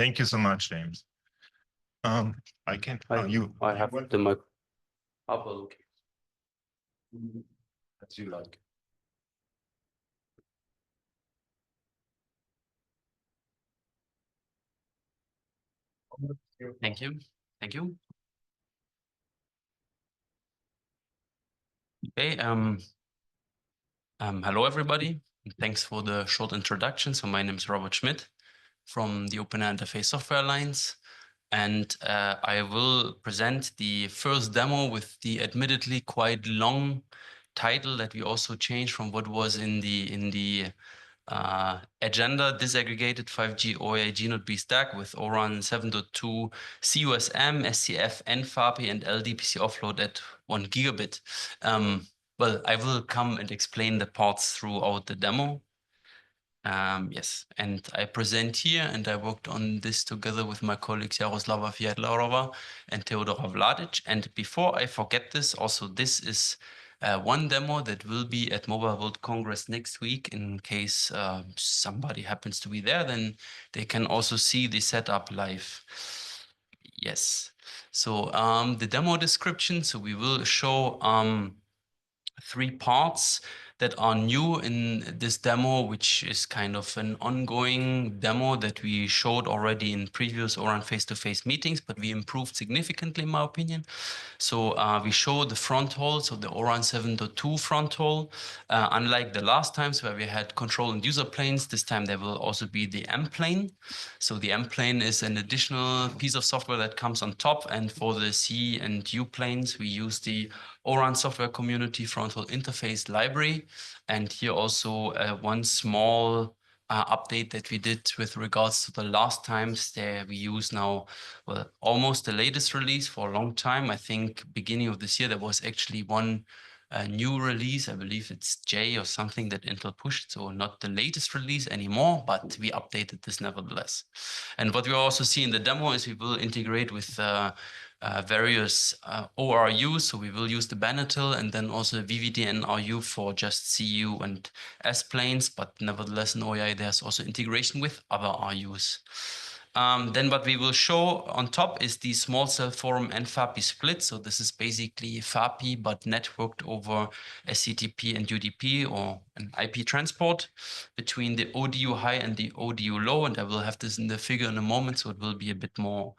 Thank you so much, James. I can. I have the mic. Okay. As you like. Thank you. Thank you. Okay. Hello, everybody. Thanks for the short introduction. So my name is Robert Schmidt from the OpenAirinterface Software Alliance. And I will present the first demo with the admittedly quite long title that we also changed from what was in the agenda: disaggregated 5G OAI GNOT-B stack with ORAN 7.2 CUSM, SCF, NFAPI, and LDPC offload at 1 gigabit. Well, I will come and explain the parts throughout the demo. Yes, and I present here, and I worked on this together with my colleagues Jaroslava Fiatlarova and Teodora Vladic. And before I forget this, also this is one demo that will be at Mobile World Congress next week. In case somebody happens to be there, then they can also see the setup live. Yes, so the demo description. So we will show 3 parts that are new in this demo, which is kind of an ongoing demo that we showed already in previous ORAN face-to-face meetings, but we improved significantly, in my opinion. So we show the Fronthaul, so the ORAN 7.2 Fronthaul. Unlike the last times where we had control and user planes, this time there will also be the M plane. So the M plane is an additional piece of software that comes on top, and for the C and U planes, we use the ORAN software community Fronthaul interface library. And here also one small update that we did with regards to the last times. There we use now, well, almost the latest release for a long time. I think beginning of this year there was actually one new release. I believe it's J or something that Intel pushed, so not the latest release anymore, but we updated this nevertheless. And what we also see in the demo is we will integrate with various ORUs. So we will use the Banatil and then also VVDN RU for just CU and S planes, but nevertheless in OAI there's also integration with other RUs. Then what we will show on top is the small cell forum and FAPI split. So this is basically FAPI but networked over SCTP and UDP, or an IP transport between the ODU high and the ODU low. And I will have this in the figure in a moment, so it will be a bit more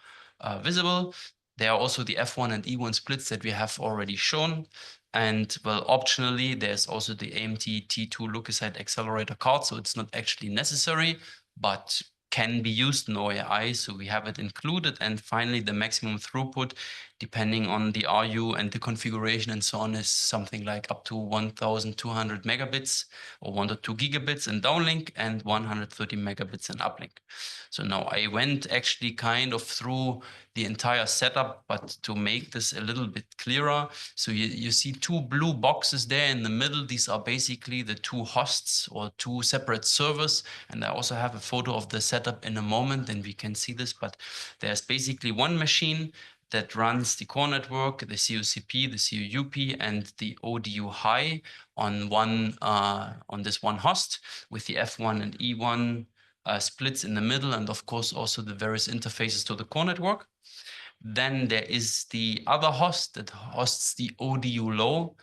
visible. There are also the F1 and E1 splits that we have already shown. And well, optionally, there's also the AMT T2 Leukocyte accelerator card. So it's not actually necessary, but can be used in OAI, so we have it included. And finally, the maximum throughput, depending on the RU and the configuration and so on, is something like up to 1,200 megabits or 1 to 2 gigabits in downlink and 130 megabits in uplink. So now I went actually kind of through the entire setup, but to make this a little bit clearer. So you see 2 blue boxes there in the middle. These are basically the 2 hosts or 2 separate servers. And I also have a photo of the setup in a moment, and we can see this, but there's basically one machine that runs the core network, the CUCP, the CUUP, and the ODU high on this one host with the F1 and E1 splits in the middle, and of course also the various interfaces to the core network. Then there is the other host that hosts the ODU low,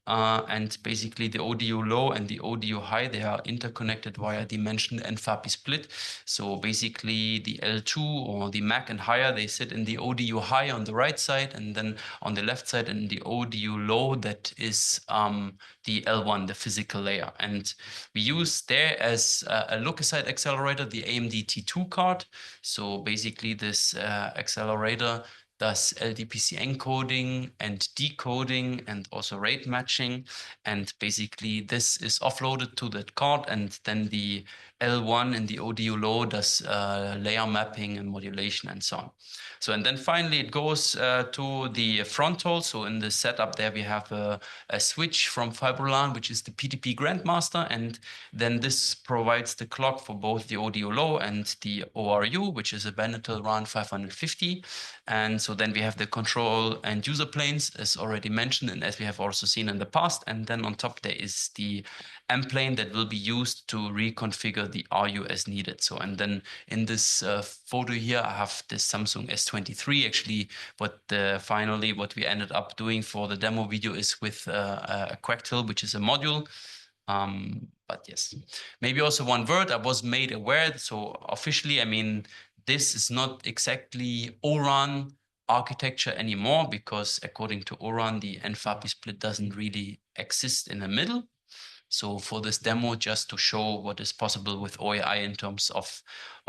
and basically the ODU low and the ODU high, they are interconnected via the mentioned NFAPI split. So basically the L2 or the MAC and higher, they sit in the ODU high on the right side, and then on the left side in the ODU low, that is the L1, the physical layer. And we use there as a leukocyte accelerator, the AMD T2 card. So basically this accelerator does LDPC encoding and decoding and also rate matching. And basically this is offloaded to that card, and then the L1 in the ODU low does layer mapping and modulation and so on. So, and then finally it goes to the Fronthaul. So in the setup there we have a switch from Fibrolan, which is the PTP Grandmaster, and then this provides the clock for both the ODU low and the ORU, which is a Banatil RAN 550. And so then we have the control and user planes, as already mentioned, and as we have also seen in the past. And then on top there is the M plane that will be used to reconfigure the RU as needed. So, and then in this photo here, I have this Samsung S23. Actually, finally what we ended up doing for the demo video is with a Quectel, which is a module. But yes, maybe also one word I was made aware. So officially, I mean, this is not exactly ORAN architecture anymore, because according to ORAN, the NFAPI split doesn't really exist in the middle. So for this demo, just to show what is possible with OAI in terms of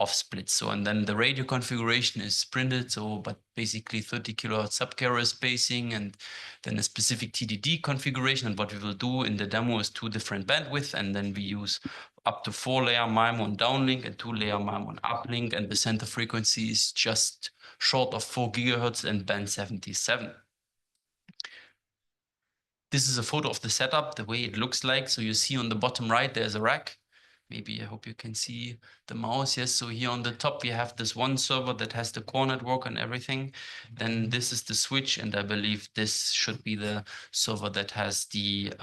splits. So, and then the radio configuration is printed. So, but basically 30 kilohertz subcarrier spacing, and then a specific TDD configuration. And what we will do in the demo is 2 different bandwidth. And then we use up to 4-layer MIMO on downlink and 2-layer MIMO on uplink. And the center frequency is just short of 4 gigahertz and band 77. This is a photo of the setup, the way it looks like. So you see on the bottom right, there's a rack. Maybe I hope you can see the mouse. Yes, so here on the top, we have this one server that has the core network and everything. Then this is the switch, and I believe this should be the server that has the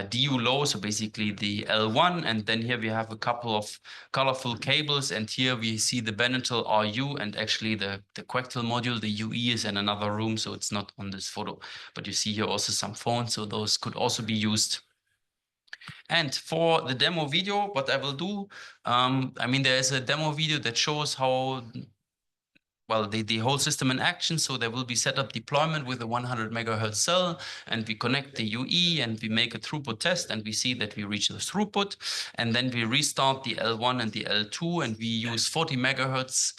DU low, so basically the L1, and then here we have a couple of colorful cables, and here we see the Benetel RU, and actually the Quectel module, the UE, is in another room, so it's not on this photo. But you see here also some phones, so those could also be used. And for the demo video, what I will do, I mean, there is a demo video that shows how, well, the whole system in action. So there will be setup deployment with a 100 megahertz cell, and we connect the UE and we make a throughput test, and we see that we reach the throughput, and then we restart the L1 and the L2, and we use 40 megahertz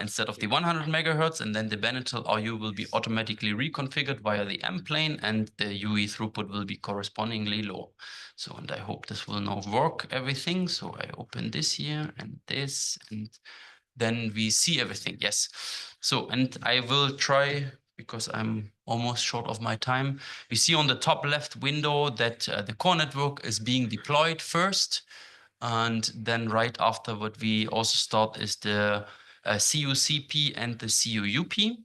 instead of the 100 megahertz, and then the Benetel RU will be automatically reconfigured via the M plane, and the UE throughput will be correspondingly low. So, and I hope this will now work everything. So I open this here and this, and then we see everything. Yes. So, and I will try, because I'm almost short of my time. We see on the top left window that the core network is being deployed first. And then right after, what we also start is the CUCP and the CUUP.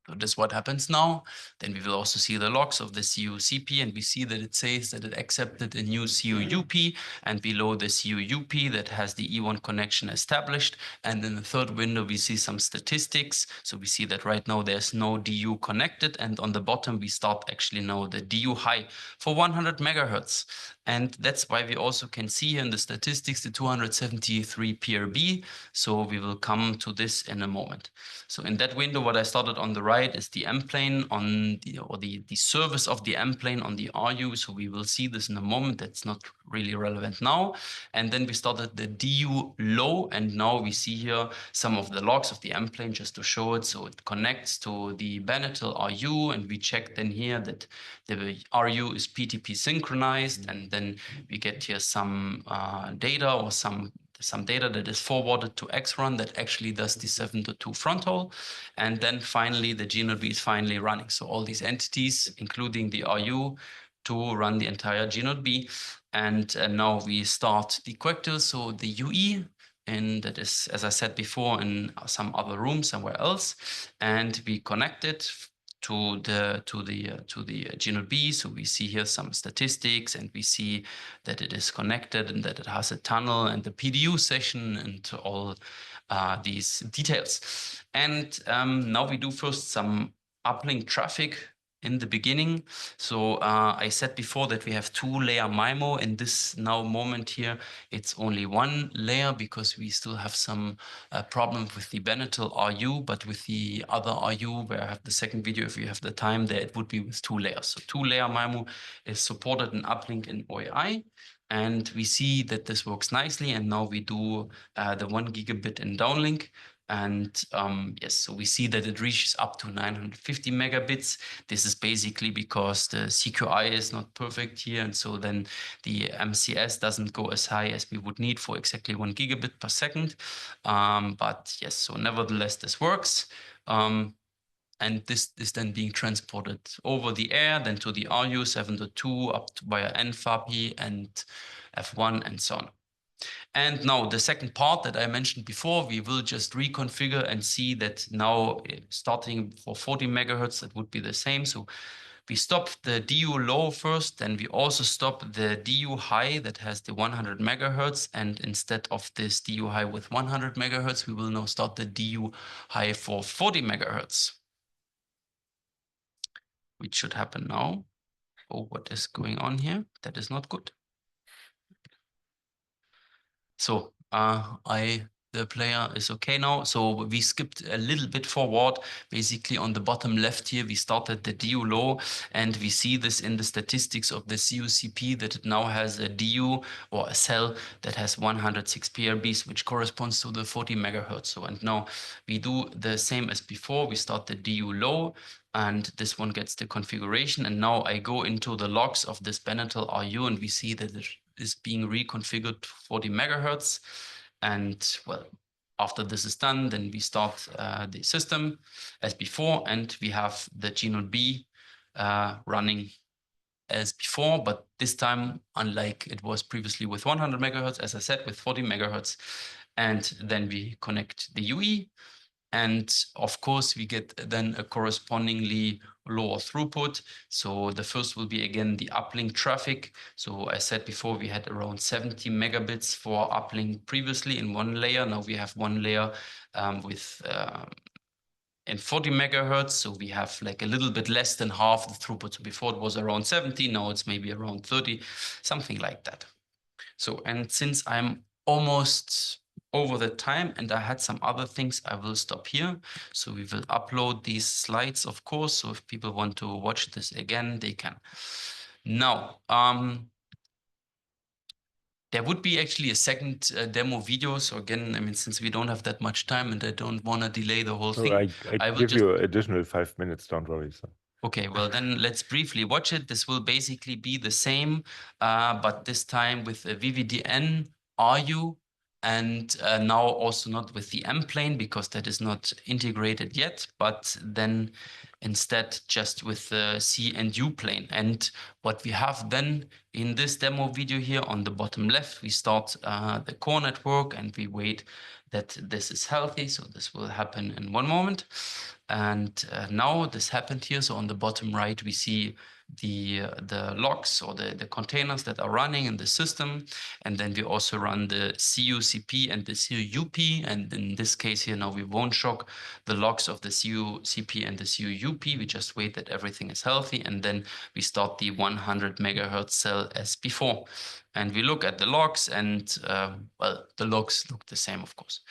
So this is what happens now. Then we will also see the logs of the CUCP, and we see that it says that it accepted a new CUUP, and below the CUUP that has the E1 connection established. And in the third window, we see some statistics. So we see that right now there's no DU connected, and on the bottom we start actually now the DU high for 100 megahertz. And that's why we also can see here in the statistics the 273 PRB. So we will come to this in a moment. So in that window, what I started on the right is the M plane on the service of the M plane on the RU. So we will see this in a moment. That's not really relevant now. And then we started the DU low, and now we see here some of the logs of the M plane just to show it. So it connects to the Benetel RU, and we check then here that the RU is PTP synchronized, and then we get here some data or some data that is forwarded to XRun that actually does the 7.2 Fronthaul. And then finally, the GNODB is finally running. So all these entities, including the RU, to run the entire GNODB. And now we start the Quectel, so the UE, and that is, as I said before, in some other room somewhere else. And we connect it to the GNODB. So we see here some statistics, and we see that it is connected and that it has a tunnel and the PDU session and all these details. And now we do first some uplink traffic in the beginning. So I said before that we have 2-layer MIMO. In this now moment here, it's only 1 layer because we still have some problems with the Benetel RU, but with the other RU, where I have the second video, if you have the time there, it would be with 2 layers. So 2-layer MIMO is supported in uplink in OAI. And we see that this works nicely. And now we do the 1 gigabit in downlink. And yes, so we see that it reaches up to 950 megabits. This is basically because the CQI is not perfect here. And so then the MCS doesn't go as high as we would need for exactly 1 gigabit per second. But yes, so nevertheless, this works. And this is then being transported over the air, then to the RU 7.2 up to via NFAPI and F1 and so on. And now the second part that I mentioned before, we will just reconfigure and see that now starting for 40 megahertz, that would be the same. So we stop the DU low first, then we also stop the DU high that has the 100 megahertz. And instead of this DU high with 100 megahertz, we will now start the DU high for 40 megahertz, which should happen now. Oh, what is going on here? That is not good. So the player is okay now. So we skipped a little bit forward. Basically on the bottom left here, we started the DU low, and we see this in the statistics of the CUCP that it now has a DU or a cell that has 106 PRBs, which corresponds to the 40 megahertz. So, and now we do the same as before. We start the DU low, and this one gets the configuration. And now I go into the logs of this Benetel RU, and we see that it is being reconfigured to 40 megahertz. And well, after this is done, then we start the system as before, and we have the G0 B running as before, but this time, unlike it was previously with 100 megahertz, as I said, with 40 megahertz. And then we connect the UE. And of course, we get then a correspondingly lower throughput. So the first will be again the uplink traffic. So I said before we had around 70 megabits for uplink previously in one layer. Now we have one layer with in 40 megahertz. So we have like a little bit less than half the throughput. So before it was around 70, now it's maybe around 30, something like that. So, and since I'm almost over the time and I had some other things, I will stop here. So we will upload these slides, of course. So if people want to watch this again, they can. Now, there would be actually a second demo video. So again, I mean, since we don't have that much time and I don't want to delay the whole thing, I will give you additional 5 minutes, don't worry. So. Okay, well then let's briefly watch it. This will basically be the same, but this time with a VVDN RU, and now also not with the M plane because that is not integrated yet, but then instead just with the C and U plane. And what we have then in this demo video here on the bottom left, we start the core network and we wait that this is healthy. So this will happen in one moment. And now this happened here. So on the bottom right, we see the logs or the containers that are running in the system. And then we also run the CUCP and the CUUP. And in this case here, now we won't shock the logs of the CUCP and the CUUP. We just wait that everything is healthy. And then we start the 100 megahertz cell as before. And we look at the logs and, well, the logs look the same, of course.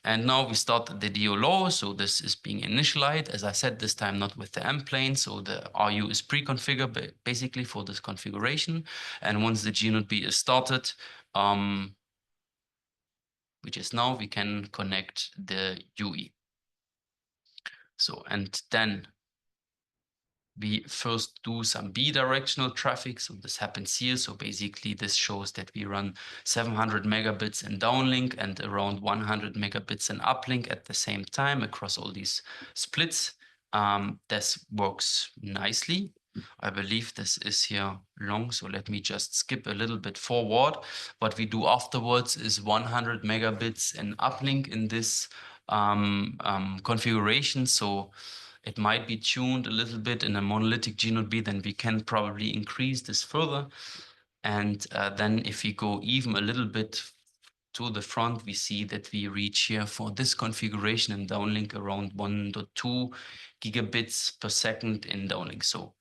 And now we start the DO low. So this is being initialized, as I said, this time not with the M plane. So the RU is pre-configured basically for this configuration. And once the G0B is started, which is now, we can connect the UE. So, and then we first do some bidirectional traffic. So this happens here. So basically this shows that we run 700 megabits in downlink and around 100 megabits in uplink at the same time across all these splits. This works nicely. I believe this is here long. So let me just skip a little bit forward. What we do afterwards is 100 megabits in uplink in this configuration. So it might be tuned a little bit in a monolithic G0B, then we can probably increase this further. And then if we go even a little bit to the front, we see that we reach here for this configuration in downlink around 1.2 gigabits per second in downlink. So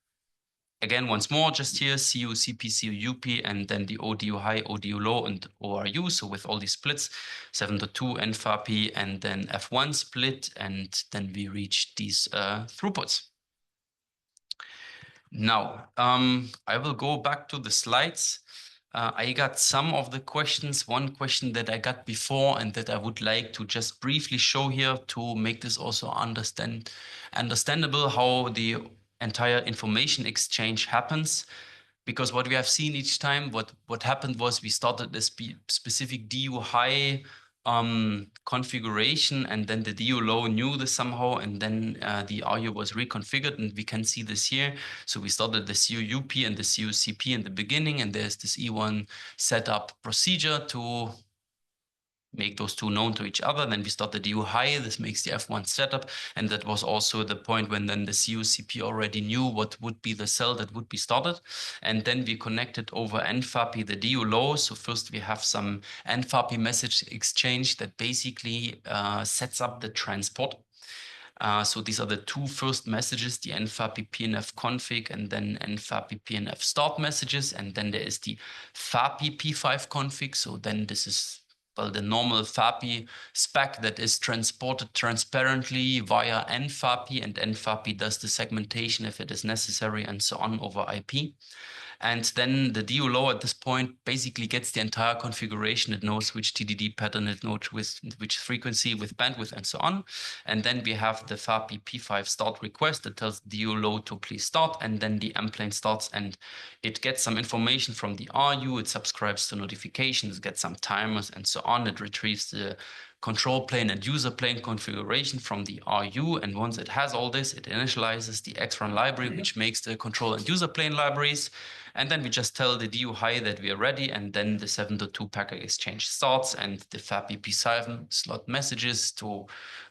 again, once more, just here, CU, CP, CU, UP, and then the ODU high, ODU low, and ORU. So with all these splits, 7.2, NFAP, and then F1 split, and then we reach these throughputs. Now, I will go back to the slides. I got some of the questions. One question that I got before and that I would like to just briefly show here to make this also understandable how the entire information exchange happens, because what we have seen each time, what happened was we started this specific DU high configuration, and then the DU low knew this somehow, and then the RU was reconfigured, and we can see this here. So we started the CUUP and the CUCP in the beginning, and there's this E1 setup procedure to make those two known to each other. Then we start the DU high. This makes the F1 setup. And that was also the point when then the CUCP already knew what would be the cell that would be started. And then we connected over NFAPI the DU low. So first we have some NFAPI message exchange that basically sets up the transport. So these are the two first messages, the NFAPI PNF config and then NFAPI PNF start messages. And then there is the FAPI P5 config. So then this is, well, the normal FAPI spec that is transported transparently via NFAPI, and NFAPI does the segmentation if it is necessary and so on over IP. And then the DU low at this point basically gets the entire configuration. It knows which TDD pattern it knows with which frequency, with bandwidth, and so on. And then we have the FAPI P5 start request that tells DU low to please start. And then the M-plane starts and it gets some information from the RU. It subscribes to notifications, gets some timers, and so on. It retrieves the control plane and user plane configuration from the RU. And once it has all this, it initializes the X-Run library, which makes the control and user plane libraries. And then we just tell the DU high that we are ready. And then the 7.2 packet exchange starts and the FAPI P7 slot messages to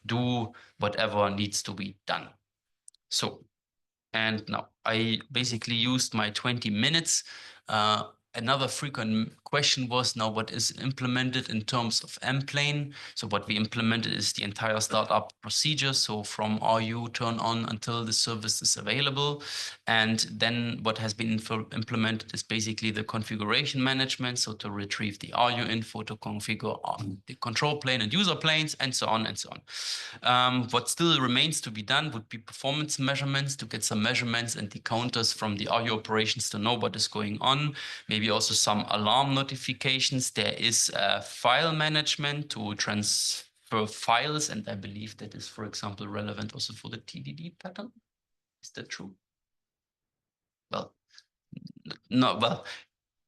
do whatever needs to be done. So, and now I basically used my 20 minutes. Another frequent question was now what is implemented in terms of M-plane. So what we implemented is the entire startup procedure. So from RU turn on until the service is available. And then what has been implemented is basically the configuration management. So to retrieve the RU info, to configure the control plane and user planes, and so on and so on. What still remains to be done would be performance measurements, to get some measurements and the counters from the RU operations to know what is going on. Maybe also some alarm notifications. There is file management to transfer files, and I believe that is, for example, relevant also for the TDD pattern. Is that true? Well, no, well,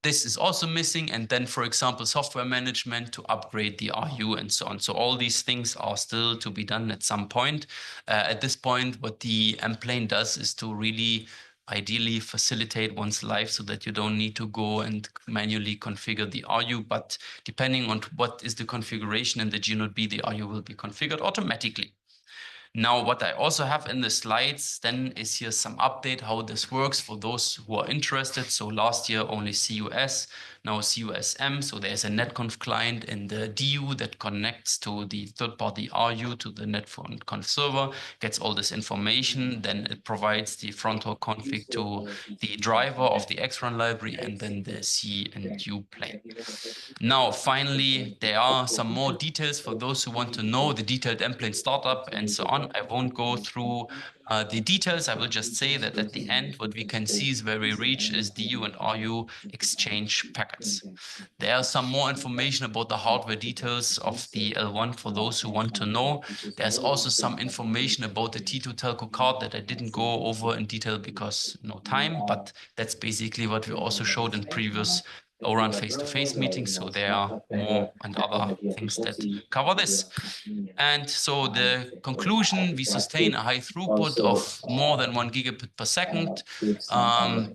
this is also missing. And then, for example, software management to upgrade the RU and so on. So all these things are still to be done at some point. At this point, what the M-plane does is to really ideally facilitate one's life so that you don't need to go and manually configure the RU, but depending on what is the configuration in the G0B, the RU will be configured automatically. Now, what I also have in the slides then is here some update how this works for those who are interested. So last year only CUS, now CUSM. So there's a netconf client in the DU that connects to the third-party RU to the netconf server, gets all this information. Then it provides the Fronthaul config to the driver of the X-Run library and then the C and U plane. Now, finally, there are some more details for those who want to know the detailed M-plane startup and so on. I won't go through the details. I will just say that at the end, what we can see is where we reach is DU and RU exchange packets. There are some more information about the hardware details of the L1 for those who want to know. There's also some information about the T2 telco card that I didn't go over in detail because no time, but that's basically what we also showed in previous ORAN face-to-face meetings. So there are more and other things that cover this. And so the conclusion, we sustain a high throughput of more than 1 gigabit per second.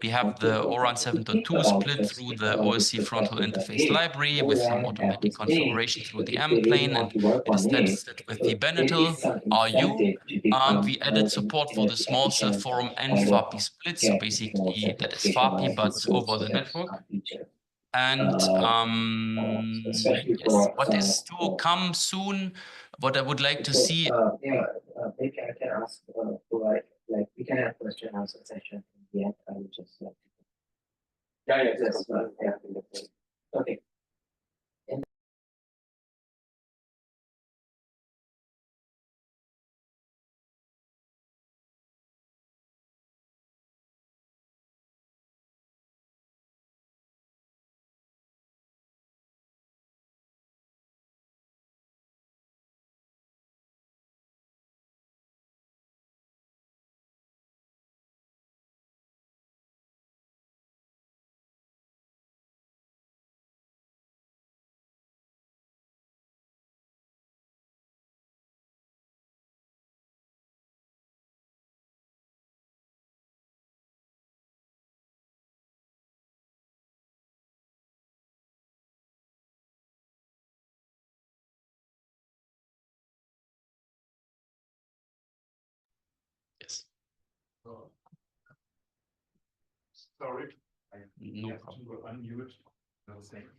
We have the ORAN 7.2 split through the OSC Fronthaul interface library with some automatic configuration through the M-plane, and it is tested with the Benetel RU. We added support for the small cell forum and FAPI split. So basically that is FAPI, but over the network. And yes, what is to come soon, what I would like to see. Maybe I can ask for like we can have question answer session in the end. I will just okay. Sorry. No have problem. to unmute the thing.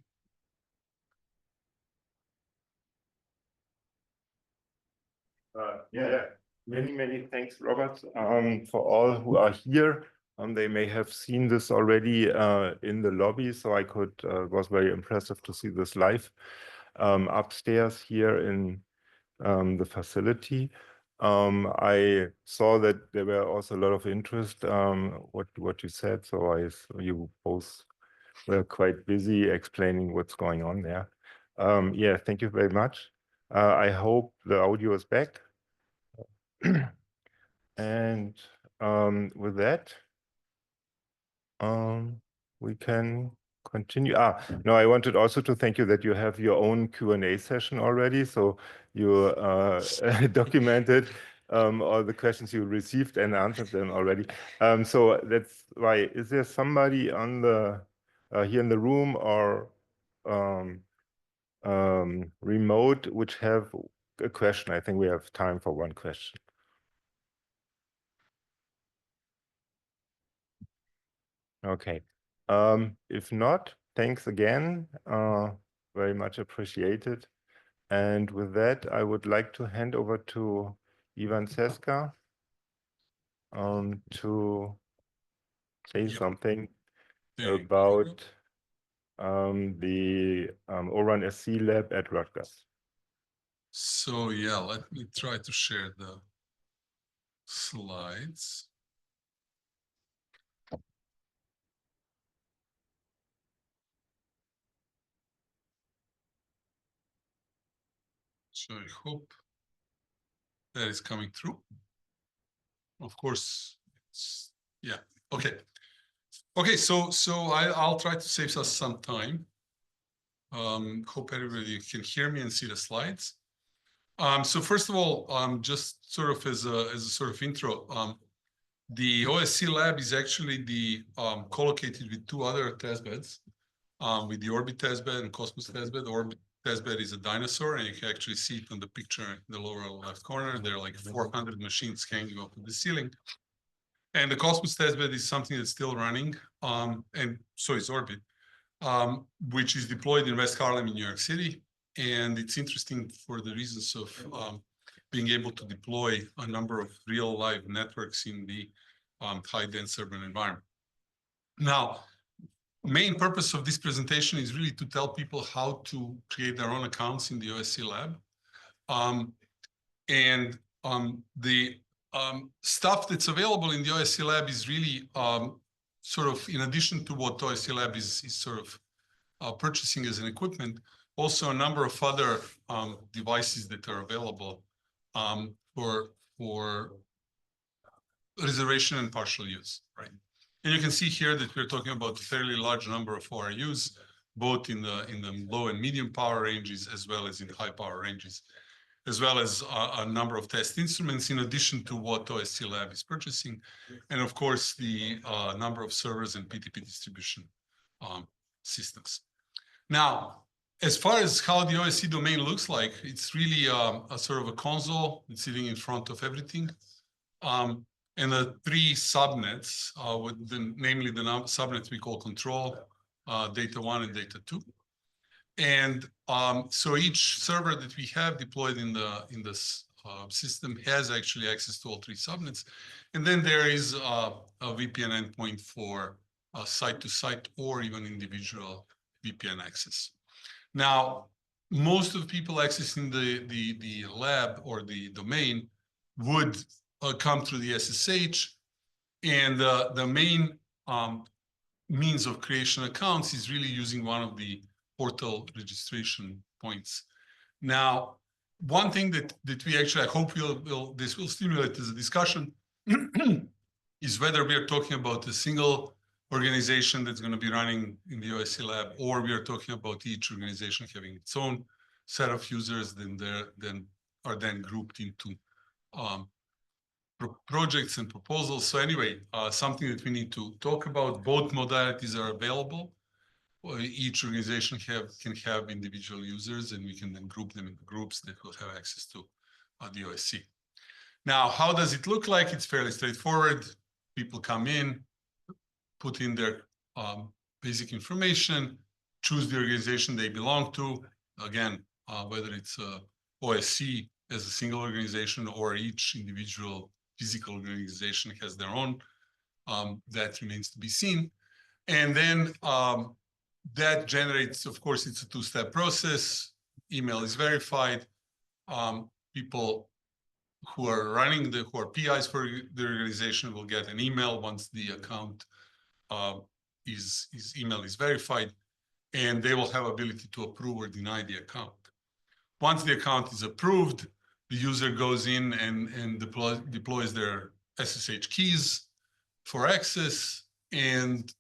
Yeah, many thanks, Robert, for all who are here. They may have seen this already in the lobby, so I could was very impressive to see this live upstairs here in the facility. I saw that there were also a lot of interest what you said, so you both were quite busy explaining what's going on there. Yeah, thank you very much. I hope the audio is back. And with that, we can continue. No, I wanted also to thank you that you have your own Q&A session already. So you documented all the questions you received and answered them already. So that's why. Is there somebody on the here in the room or remote which have a question? I think we have time for one question. Okay. If not, thanks again. Very much appreciated. And with that, I would like to hand over to Ivan Seska to say something about the ORAN SC lab at Rutgers. So yeah, let me try to share the slides. So I hope that is coming through. Of course, it's, yeah, okay. Okay, so I'll try to save us some time. Hope everybody can hear me and see the slides. So first of all, just sort of as a sort of intro, the OSC lab is actually co-located with two other testbeds, with the Orbit testbed and Cosmos testbed. Orbit testbed is a dinosaur, and you can actually see it on the picture in the lower left corner. There are like 400 machines hanging off of the ceiling. And the Cosmos testbed is something that's still running, and so is Orbit, which is deployed in West Harlem in New York City. And it's interesting for the reasons of being able to deploy a number of real live networks in the high-dense urban environment. Now, main purpose of this presentation is really to tell people how to create their own accounts in the OSC lab. The stuff that's available in the OSC lab is really sort of in addition to what OSC lab is sort of purchasing as an equipment, also a number of other devices that are available for reservation and partial use, right? And you can see here that we're talking about a fairly large number of ORUs, both in the low and medium power ranges, as well as in high power ranges, as well as a number of test instruments, in addition to what OSC lab is purchasing, and of course the number of servers and PTP distribution systems. Now, as far as how the OSC domain looks like, it's really a sort of a console that's sitting in front of everything. And the three subnets, namely the subnets we call control, data 1 and data 2. And so each server that we have deployed in this system has actually access to all three subnets. And then there is a VPN endpoint for site-to-site or even individual VPN access. Now, most of the people accessing the lab or the domain would come through the SSH, and the main means of creation accounts is really using one of the portal registration points. Now, one thing that we actually, I hope this will stimulate as a discussion is whether we are talking about a single organization that's going to be running in the OSC lab, or we are talking about each organization having its own set of users, then are grouped into projects and proposals. So anyway, something that we need to talk about. Both modalities are available. Each organization can have individual users, and we can then group them into groups that will have access to the OSC. Now, how does it look like? It's fairly straightforward. People come in, put in their basic information, choose the organization they belong to. Again, whether it's OSC as a single organization or each individual physical organization has their own, that remains to be seen. And then that generates, of course, it's a two-step process. Email is verified. People who are running who are PIs for the organization will get an email once the account email is verified, and they will have ability to approve or deny the account. Once the account is approved, the user goes in and deploys their SSH keys for access, and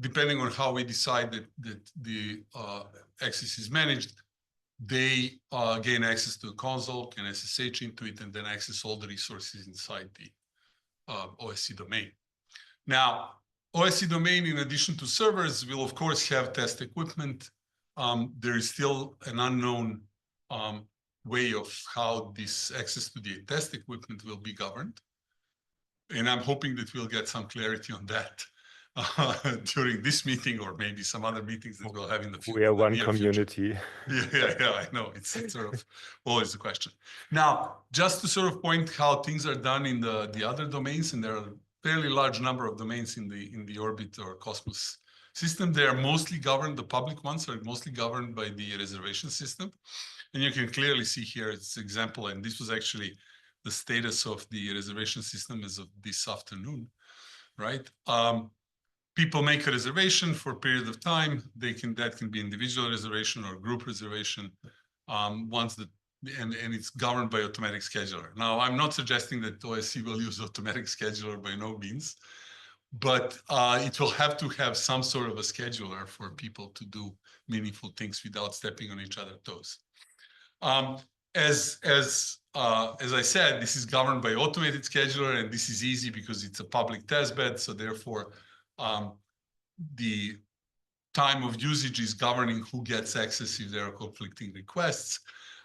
depending on how we decide that the access is managed, they gain access to the console, can SSH into it, and then access all the resources inside the OSC domain. Now, OSC domain, in addition to servers, will of course have test equipment. There is still an unknown way of how this access to the test equipment will be governed. And I'm hoping that we'll get some clarity on that during this meeting, or maybe some other meetings that we'll have in the future. We are one community. Yeah, I know. It's sort of always the question. Now, just to sort of point how things are done in the other domains, and there are a fairly large number of domains in the Orbit or Cosmos system. They are mostly governed, the public ones are mostly governed by the reservation system. And you can clearly see here its example, and this was actually the status of the reservation system as of this afternoon, right? People make a reservation for a period of time. That can be individual reservation or group reservation. And it's governed by automatic scheduler. Now, I'm not suggesting that OSC will use automatic scheduler by no means, but it will have to have some sort of a scheduler for people to do meaningful things without stepping on each other's toes. As I said, this is governed by automated scheduler, and this is easy because it's a public testbed. So therefore, the time of usage is governing who gets access if there are conflicting requests.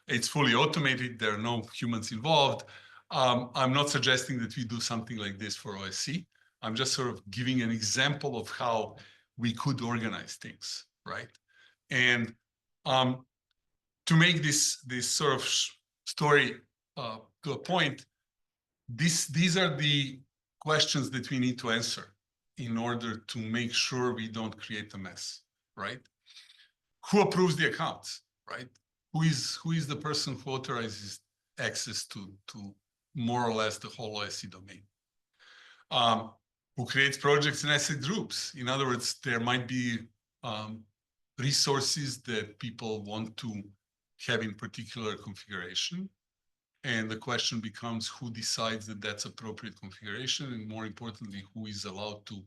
It's fully automated. There are no humans involved. I'm not suggesting that we do something like this for OSC. I'm just sort of giving an example of how we could organize things, right? And to make this sort of story to a point, these are the questions that we need to answer in order to make sure we don't create a mess, right? Who approves the accounts, right? Who is the person who authorizes access to more or less the whole OSC domain? Who creates projects and asset groups? In other words, there might be resources that people want to have in particular configuration. And the question becomes who decides that that's appropriate configuration, and more importantly, who is allowed to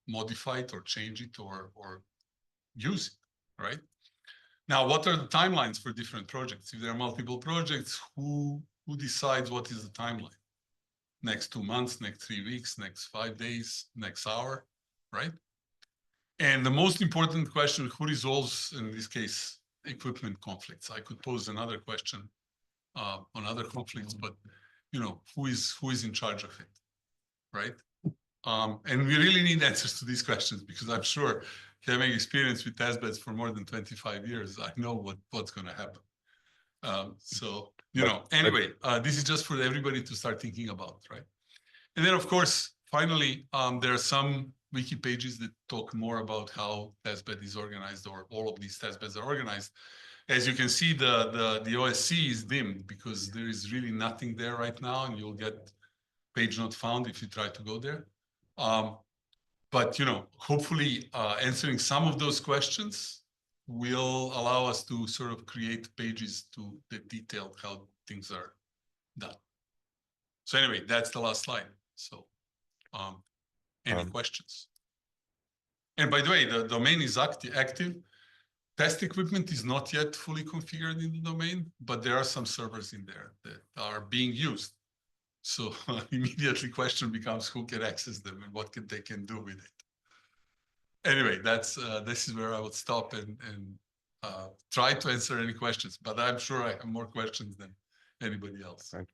modify it or change it or use it, right? Now, what are the timelines for different projects? If there are multiple projects, who decides what is the timeline? Next 2 months, next 3 weeks, next 5 days, next hour, right? And the most important question, who resolves, in this case, equipment conflicts? I could pose another question on other conflicts, but who is in charge of it, right? And we really need answers to these questions, because I'm sure, having experience with testbeds for more than 25 years, I know what's going to happen. Anyway, this is just for everybody to start thinking about, right? And then, of course, finally, there are some wiki pages that talk more about how testbed is organized, or all of these testbeds are organized. As you can see, the OSC is dimmed because there is really nothing there right now, and you'll get page not found if you try to go there. But hopefully answering some of those questions will allow us to sort of create pages that detail how things are done. So anyway, that's the last slide. So any questions? And by the way, the domain is active. Test equipment is not yet fully configured in the domain, but there are some servers in there that are being used. So immediately question becomes who can access them and what they can do with it. Anyway, this is where I would stop and try to answer any questions, but I'm sure I have more questions than anybody else. Right.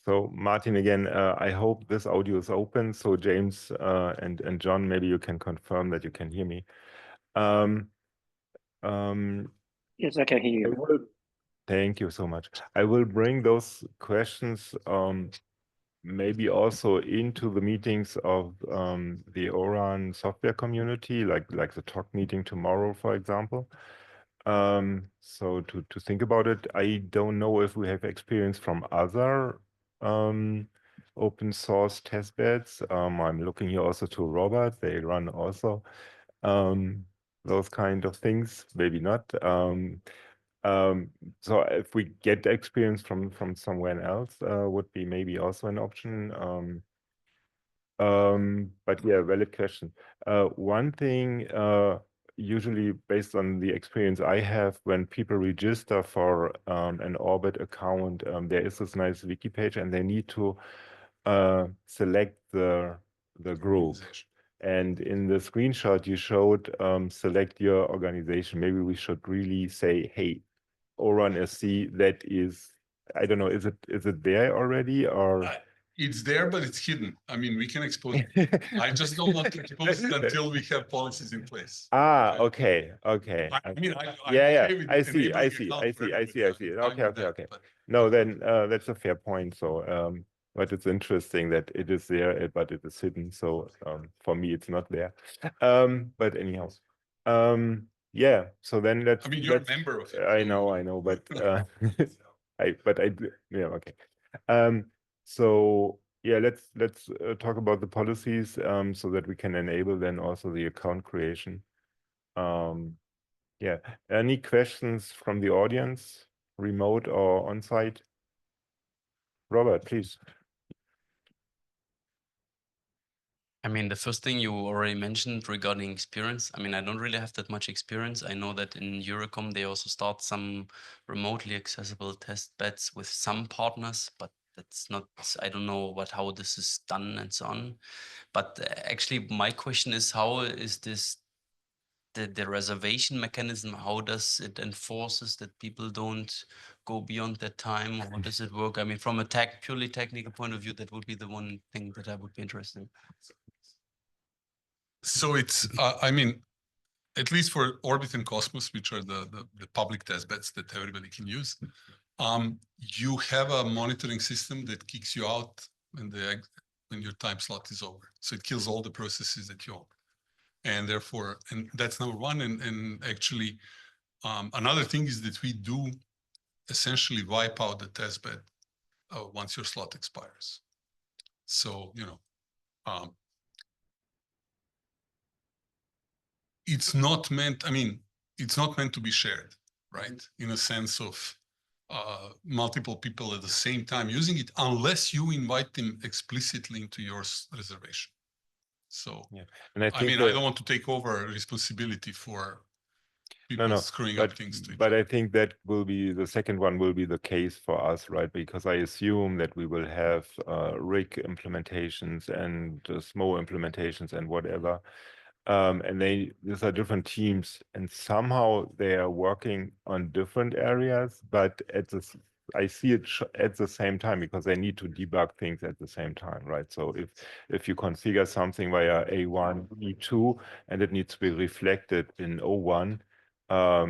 So Martin, again, I hope this audio is open. So James and John, maybe you can confirm that you can hear me. Yes, I can hear you. Thank you so much. I will bring those questions maybe also into the meetings of the ORAN software community, like the talk meeting tomorrow, for example. So to think about it, I don't know if we have experience from other open source testbeds. I'm looking here also to Robert. They run also those kind of things, maybe not. So if we get experience from somewhere else, would be maybe also an option. But yeah, valid question. One thing, usually based on the experience I have, when people register for an Orbit account, there is this nice wiki page, and they need to select the group. And in the screenshot you showed, select your organization. Maybe we should really say, hey, ORAN SC, that is, I don't know, is it there already, or? It's there, but it's hidden. I mean, we can expose it. I just don't want to expose it until we have policies in place. Ah, okay. I mean, yeah, okay with I see. enabling Okay. No, then that's a fair point. So, but it's interesting that it is there, but it is hidden. So, for me, it's not there. But anyhow, yeah. So then let's. I mean, you're a member of it. I know, but yeah, okay. So yeah, let's talk about the policies so that we can enable then also the account creation. Yeah, any questions from the audience, remote or on-site? Robert, please. I mean, the first thing you already mentioned regarding experience, I mean, I don't really have that much experience. I know that in Eurocom, they also start some remotely accessible test beds with some partners, but that's not, I don't know how this is done and so on. But actually, my question is, how is this, the reservation mechanism, how does it enforces that people don't go beyond that time? How does it work? I mean, from a purely technical point of view, that would be the one thing that I would be interested in. So it's, I mean, at least for Orbit and Cosmos, which are the public test beds that everybody can use, you have a monitoring system that kicks you out when your time slot is over. So it kills all the processes that you own. And therefore, and that's number one. And actually, another thing is that we do essentially wipe out the test bed once your slot expires. So, you know, it's not meant, I mean, it's not meant to be shared, right? In a sense of multiple people at the same time using it, unless you invite them explicitly into your reservation. So, yeah. And I mean, I don't want to take over responsibility for people screwing up things. But I think that will be, the second one will be the case for us, right? Because I assume that we will have RIC implementations and small implementations and whatever. And these are different teams, and somehow they are working on different areas, but I see it at the same time, because they need to debug things at the same time, right? So if you configure something via A1, E2, and it needs to be reflected in O1, I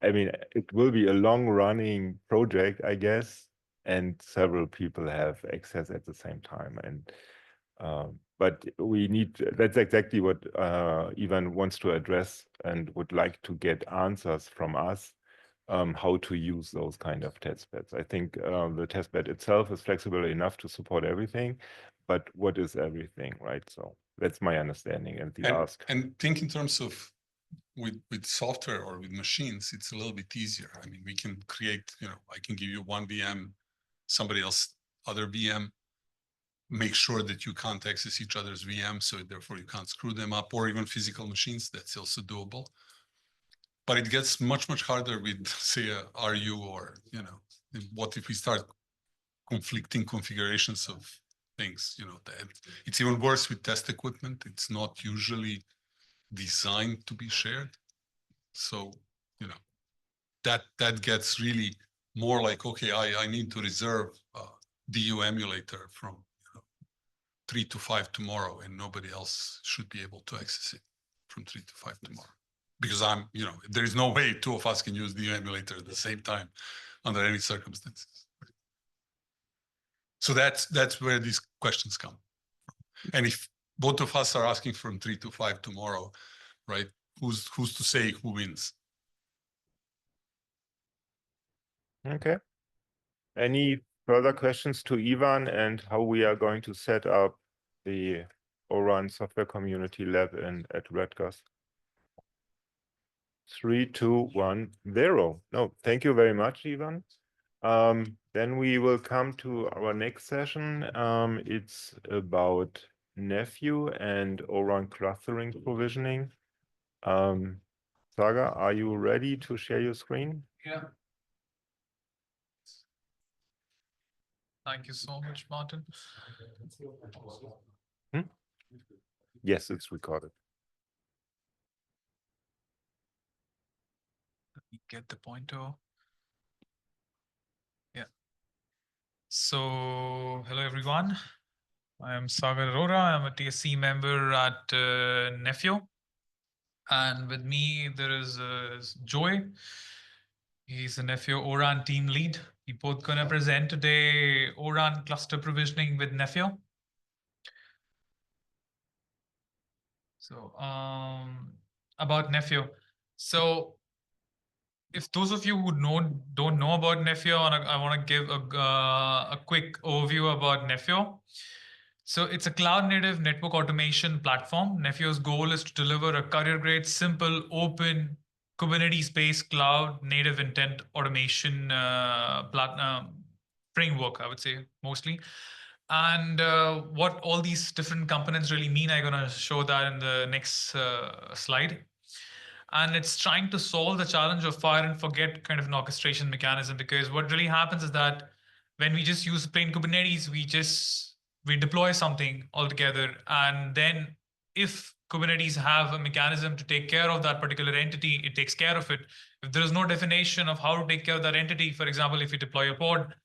mean, it will be a long-running project, I guess, and several people have access at the same time. And but we need, that's exactly what Ivan wants to address and would like to get answers from us, how to use those kind of testbeds. I think the testbed itself is flexible enough to support everything, but what is everything, right? So that's my understanding and the ask. And think in terms of with software or with machines, it's a little bit easier. I mean, we can create, you know, I can give you one VM, somebody else, other VM, make sure that you can't access each other's VM, so therefore you can't screw them up, or even physical machines, that's also doable. But it gets much, much harder with, say, a RU, or, you know, what if we start conflicting configurations of things, you know, that it's even worse with test equipment. It's not usually designed to be shared. So, you know, that gets really more like, okay, I need to reserve DU emulator from 3 to 5 tomorrow, and nobody else should be able to access it from 3 to 5 tomorrow. Because there is no way two of us can use DU emulator at the same time under any circumstances. So that's where these questions come. And if both of us are asking from 3 to 5 tomorrow, right? Who's to say who wins? Okay. Any further questions to Ivan and how we are going to set up the ORAN Software Community Lab at Rutgers? 3, 2, 1, 0. No, thank you very much, Ivan. Then we will come to our next session. It's about Nephio and ORAN clustering provisioning. Saga, are you ready to share your screen? Yeah. Thank you so much, Martin. Yes, it's recorded. Let me get the pointer. Yeah. So, hello everyone. I am Sagar Arora. I'm a TSC member at Nephio. And with me, there is Joy. He's the Nephio ORAN team lead. We're both going to present today ORAN cluster provisioning with Nephio. So about Nephio. So if those of you who don't know about Nephio, I want to give a quick overview about Nephio. So it's a cloud-native network automation platform. Nephio's goal is to deliver a career-grade, simple, open, Kubernetes-based cloud-native intent automation framework, I would say, mostly. And what all these different components really mean, I'm going to show that in the next slide. And it's trying to solve the challenge of fire and forget kind of an orchestration mechanism, because what really happens is that when we just use plain Kubernetes, we deploy something altogether. And then if Kubernetes have a mechanism to take care of that particular entity, it takes care of it. If there is no definition of how to take care of that entity, for example, if you deploy a pod,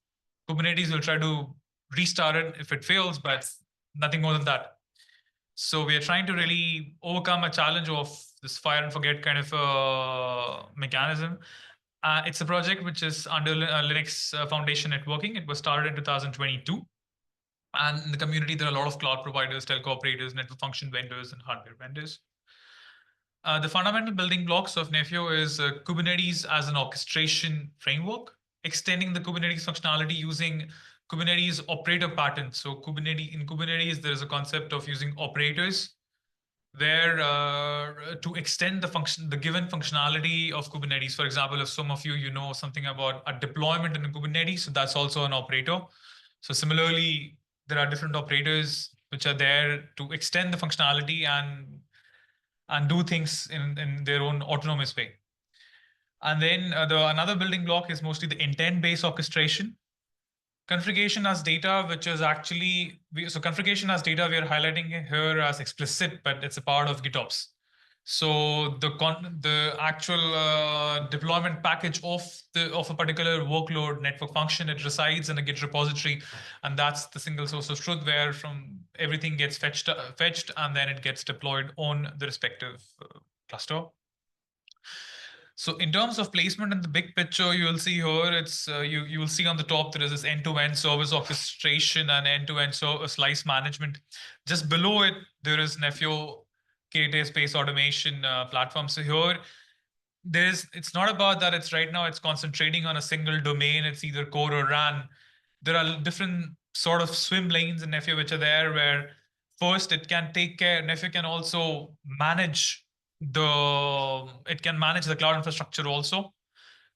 Kubernetes will try to restart it if it fails, but nothing more than that. So we are trying to really overcome a challenge of this fire and forget kind of mechanism. It's a project which is under Linux Foundation Networking. It was started in 2022. And in the community, there are a lot of cloud providers, telco operators, network function vendors, and hardware vendors. The fundamental building blocks of Nephio is Kubernetes as an orchestration framework, extending the Kubernetes functionality using Kubernetes operator patterns. So in Kubernetes, there is a concept of using operators where to extend the given functionality of Kubernetes. For example, if some of you know something about a deployment in Kubernetes, so that's also an operator. So similarly, there are different operators which are there to extend the functionality and do things in their own autonomous way. And then another building block is mostly the intent-based orchestration. Configuration as data, which is actually, so configuration as data, we are highlighting here as explicit, but it's a part of GitOps. So the actual deployment package of a particular workload network function, it resides in a Git repository, and that's the single source of truth where from everything gets fetched and then it gets deployed on the respective cluster. So in terms of placement in the big picture, you will see here, it's you will see on the top, there is this end-to-end service orchestration and end-to-end slice management. Just below it, there is Nephio K-based automation platform. So here, it's not about that it's right now, it's concentrating on a single domain. It's either core or RAN. There are different sort of swim lanes in Nephio which are there where first it can take care, Nephio can also manage it can manage the cloud infrastructure also.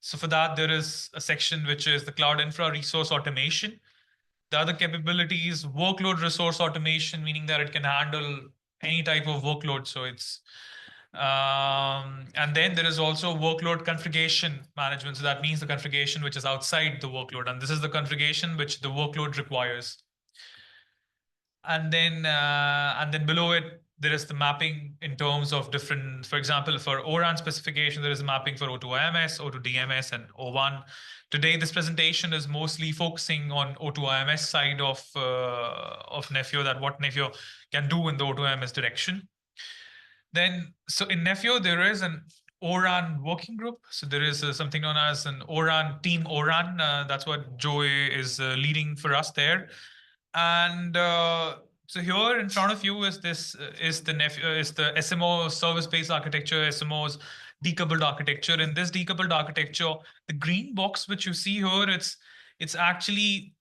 So for that, there is a section which is the cloud infra resource automation. The other capability is workload resource automation, meaning that it can handle any type of workload. So it's and then there is also workload configuration management. So that means the configuration which is outside the workload, and this is the configuration which the workload requires. And then below it, there is the mapping in terms of different, for example, for ORAN specification, there is a mapping for O2IMS, O2DMS, and O1. Today, this presentation is mostly focusing on O2IMS side of Nephio, that what Nephio can do in the O2IMS direction. Then, so in Nephio, there is an ORAN working group. So there is something known as an ORAN team ORAN. That's what Joey is leading for us there. And so here in front of you is this is the SMO service-based architecture, SMO's decoupled architecture. In this decoupled architecture, the green box which you see here, it's actually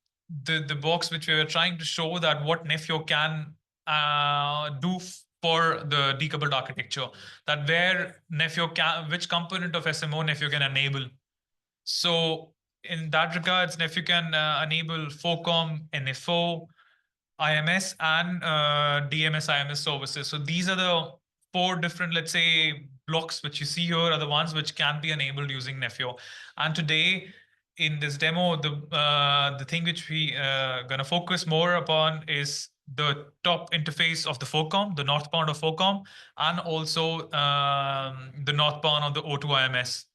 the box which we were trying to show that what Nephio can do for the decoupled architecture, that where Nephio can, which component of SMO Nephio can enable. So in that regards, Nephio can enable FOCOM, NFO, IMS, and DMS IMS services. So these are the 4 different, let's say, blocks which you see here are the ones which can be enabled using Nephio. And today in this demo, the thing which we gonna focus more upon is the top interface of the FOCOM, the northbound of FOCOM, and also the northbound of the O2IMS.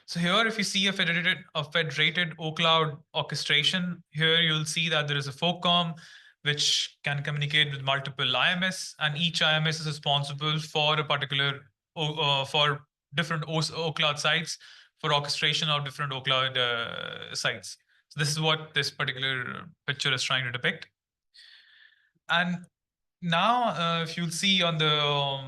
So here, if you see a federated O-Cloud orchestration, here you'll see that there is a FOCOM which can communicate with multiple IMS, and each IMS is responsible for a particular for different O-Cloud sites for orchestration of different O-Cloud sites. So this is what this particular picture is trying to depict. And now, if you'll see on the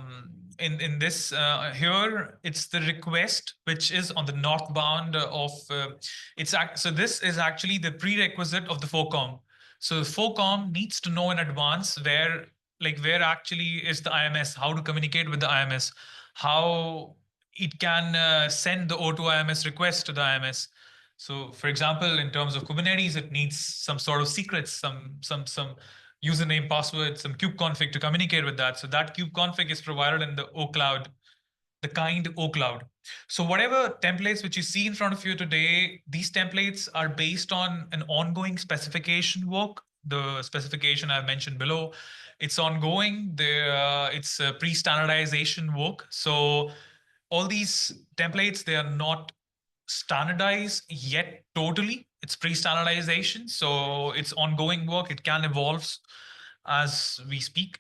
in this here, it's the request which is on the northbound of so this is actually the prerequisite of the FOCOM. So the FOCOM needs to know in advance where actually is the IMS, how to communicate with the IMS, how it can send the O2IMS request to the IMS. So for example, in terms of Kubernetes, it needs some sort of secrets, some username, password, some kubeconfig to communicate with that. So that kubeconfig is provided in the O-Cloud, the kind O-Cloud. So whatever templates which you see in front of you today, these templates are based on an ongoing specification work. The specification I've mentioned below, it's ongoing. It's a pre-standardization work. So all these templates, they are not standardized yet totally. It's pre-standardization, so it's ongoing work. It can evolve as we speak.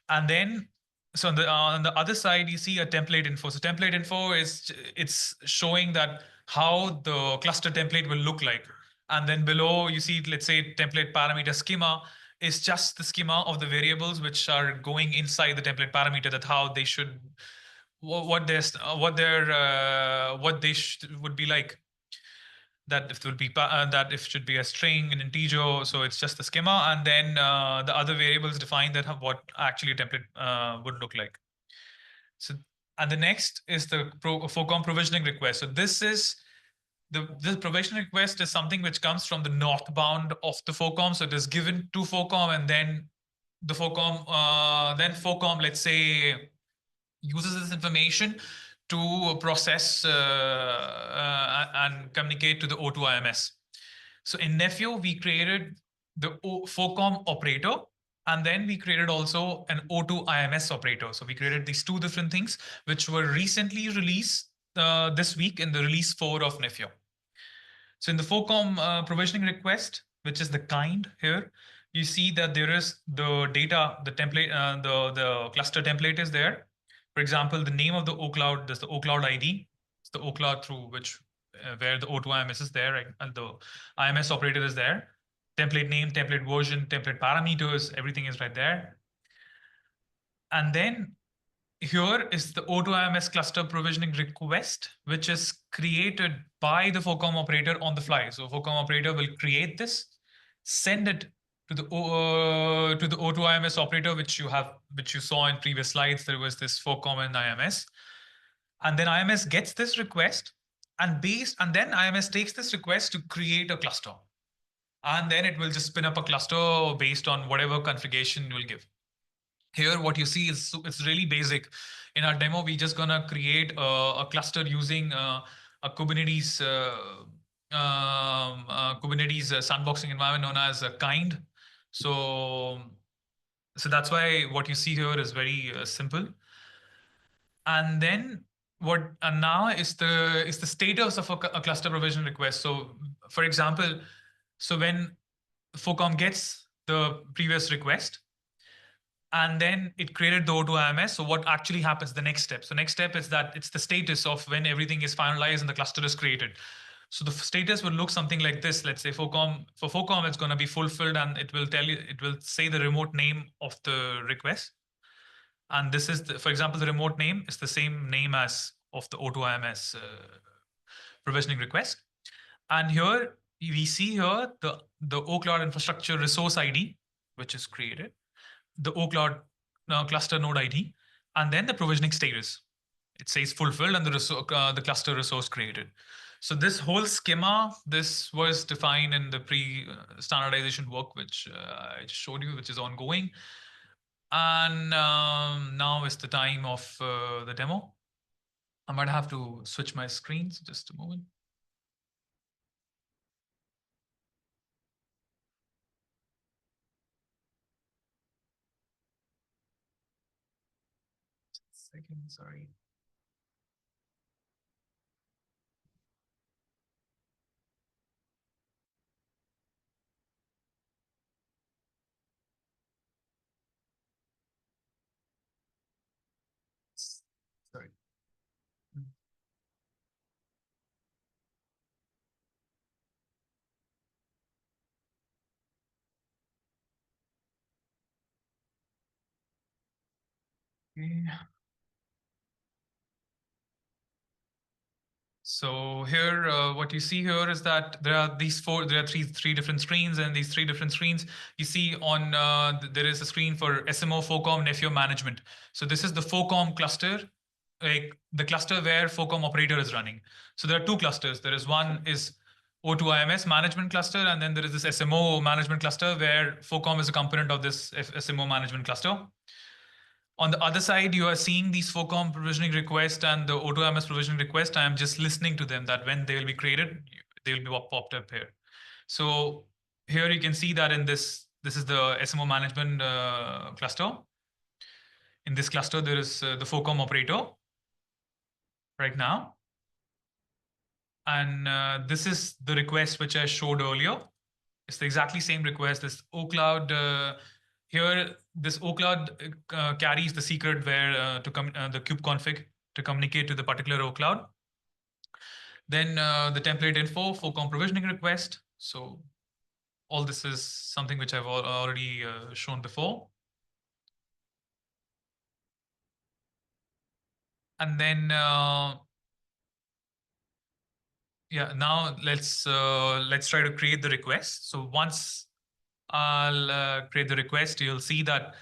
And then, so on the other side, you see a template info. So template info it's showing that how the cluster template will look like. And then below, you see, let's say, template parameter schema is just the schema of the variables which are going inside the template parameter, that how they should, what they would be like. That if it would be that if it should be a string, an integer, so it's just the schema, and then the other variables define that what actually a template would look like. So, and the next is the FOCOM provisioning request. So this is this provisioning request is something which comes from the northbound of the FOCOM. So it is given to FOCOM, and then the FOCOM, let's say, uses this information to process and communicate to the O2IMS. So in Nephio, we created the FOCOM operator, and then we created also an O2IMS operator. So we created these 2 different things, which were recently released this week in the release 4 of Nephio. So in the FOCOM provisioning request, which is the kind here, you see that there is the data, the template, the cluster template is there. For example, the name of the O-Cloud, there's the O-Cloud ID. It's the O-Cloud through which, where the O2IMS is there, right? And the IMS operator is there. Template name, template version, template parameters, everything is right there. And then here is the O2IMS cluster provisioning request, which is created by the FOCOM operator on the fly. So FOCOM operator will create this, send it to the O2IMS operator, which you saw in previous slides. There was this FOCOM and IMS, and then IMS gets this request, and then IMS takes this request to create a cluster, and then it will just spin up a cluster based on whatever configuration you will give. Here, what you see is it's really basic. In our demo, we're just gonna create a cluster using a Kubernetes Kubernetes sandboxing environment known as a kind. So So that's why what you see here is very simple. And then and now is the status of a cluster provision request. So for example, so when FOCOM gets the previous request, and then it created the O2 IMS. So what actually happens, the next step? So next step is that it's the status of when everything is finalized and the cluster is created. So the status will look something like this. Let's say for FOCOM, it's going to be fulfilled, and it will tell you, it will say the remote name of the request. And this is, for example, the remote name is the same name as of the O2 IMS provisioning request. And here we see here the OCloud infrastructure resource ID, which is created, the OCloud cluster node ID, and then the provisioning status. It says fulfilled and the cluster resource created. So this whole schema, this was defined in the pre-standardization work, which I just showed you, which is ongoing. And now is the time of the demo. I might have to switch my screens just a moment. Second, sorry. Sorry. Okay. So here, what you see here is that there are three different screens, and these three different screens you see on, there is a screen for SMO, FOCOM, Nephio management. So this is the FOCOM cluster, like the cluster where FOCOM operator is running. So there are two clusters. There is one is O2 IMS management cluster, and then there is this SMO management cluster where FOCOM is a component of this SMO management cluster. On the other side, you are seeing these FOCOM provisioning request and the O2 IMS provisioning request. I am just listening to them, that when they will be created, they will be popped up here. So here you can see that in this is the SMO management cluster. In this cluster, there is the FOCOM operator right now. And this is the request which I showed earlier. It's the exactly same request. This OCloud here, this OCloud carries the secret where to come the kube config to communicate to the particular OCloud. Then the template info, FOCOM provisioning request. So all this is something which I've already shown before. And then yeah, now let's try to create the request. So once I'll create the request, you'll see that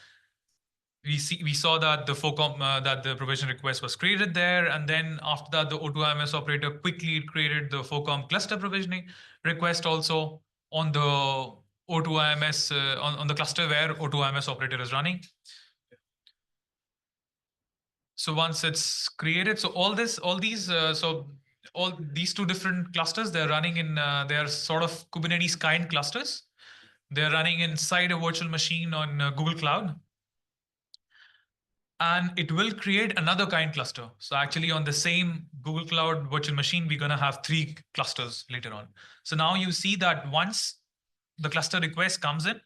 we saw that the FOCOM that the provision request was created there, and then after that the O2 IMS operator quickly created the FOCOM cluster provisioning request also on the O2 IMS on the cluster where O2 IMS operator is running. So once it's created, so all these two different clusters, they're running in they are sort of Kubernetes kind clusters. They're running inside a virtual machine on Google Cloud. And it will create another kind cluster. So actually on the same Google Cloud virtual machine, we're going to have 3 clusters later on. So now you see that once the cluster request comes in,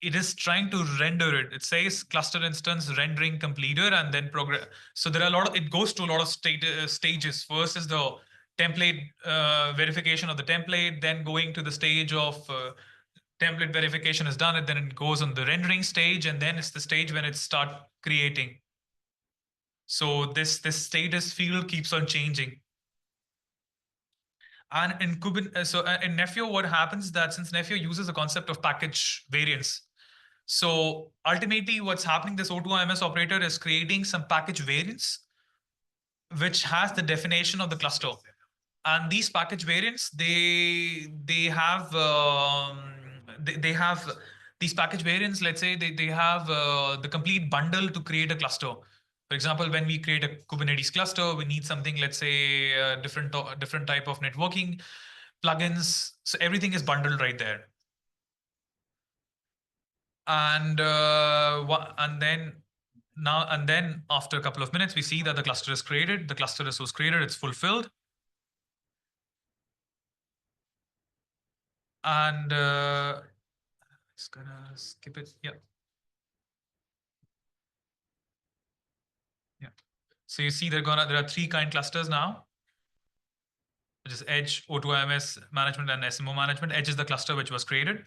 it is trying to render it. It says cluster instance rendering completed, and then progress. So there are it goes to a lot of stages. First is the template verification of the template, then going to the stage of template verification is done, and then it goes on the rendering stage, and then it's the stage when it starts creating. So this status field keeps on changing. And in in Nephio, what happens is that since Nephio uses the concept of package variants, so ultimately what's happening, this O2 IMS operator is creating some package variants which has the definition of the cluster. And these package variants, they have these package variants. Let's say they have the complete bundle to create a cluster. For example, when we create a Kubernetes cluster, we need something, let's say, different type of networking plugins. So everything is bundled right there. And then after a couple of minutes, we see that the cluster is created. The cluster was created. It's fulfilled. And just gonna skip it. Yeah. Yeah. So you see there are 3 kind clusters now, which is Edge, O2IMS management, and SMO management. Edge is the cluster which was created.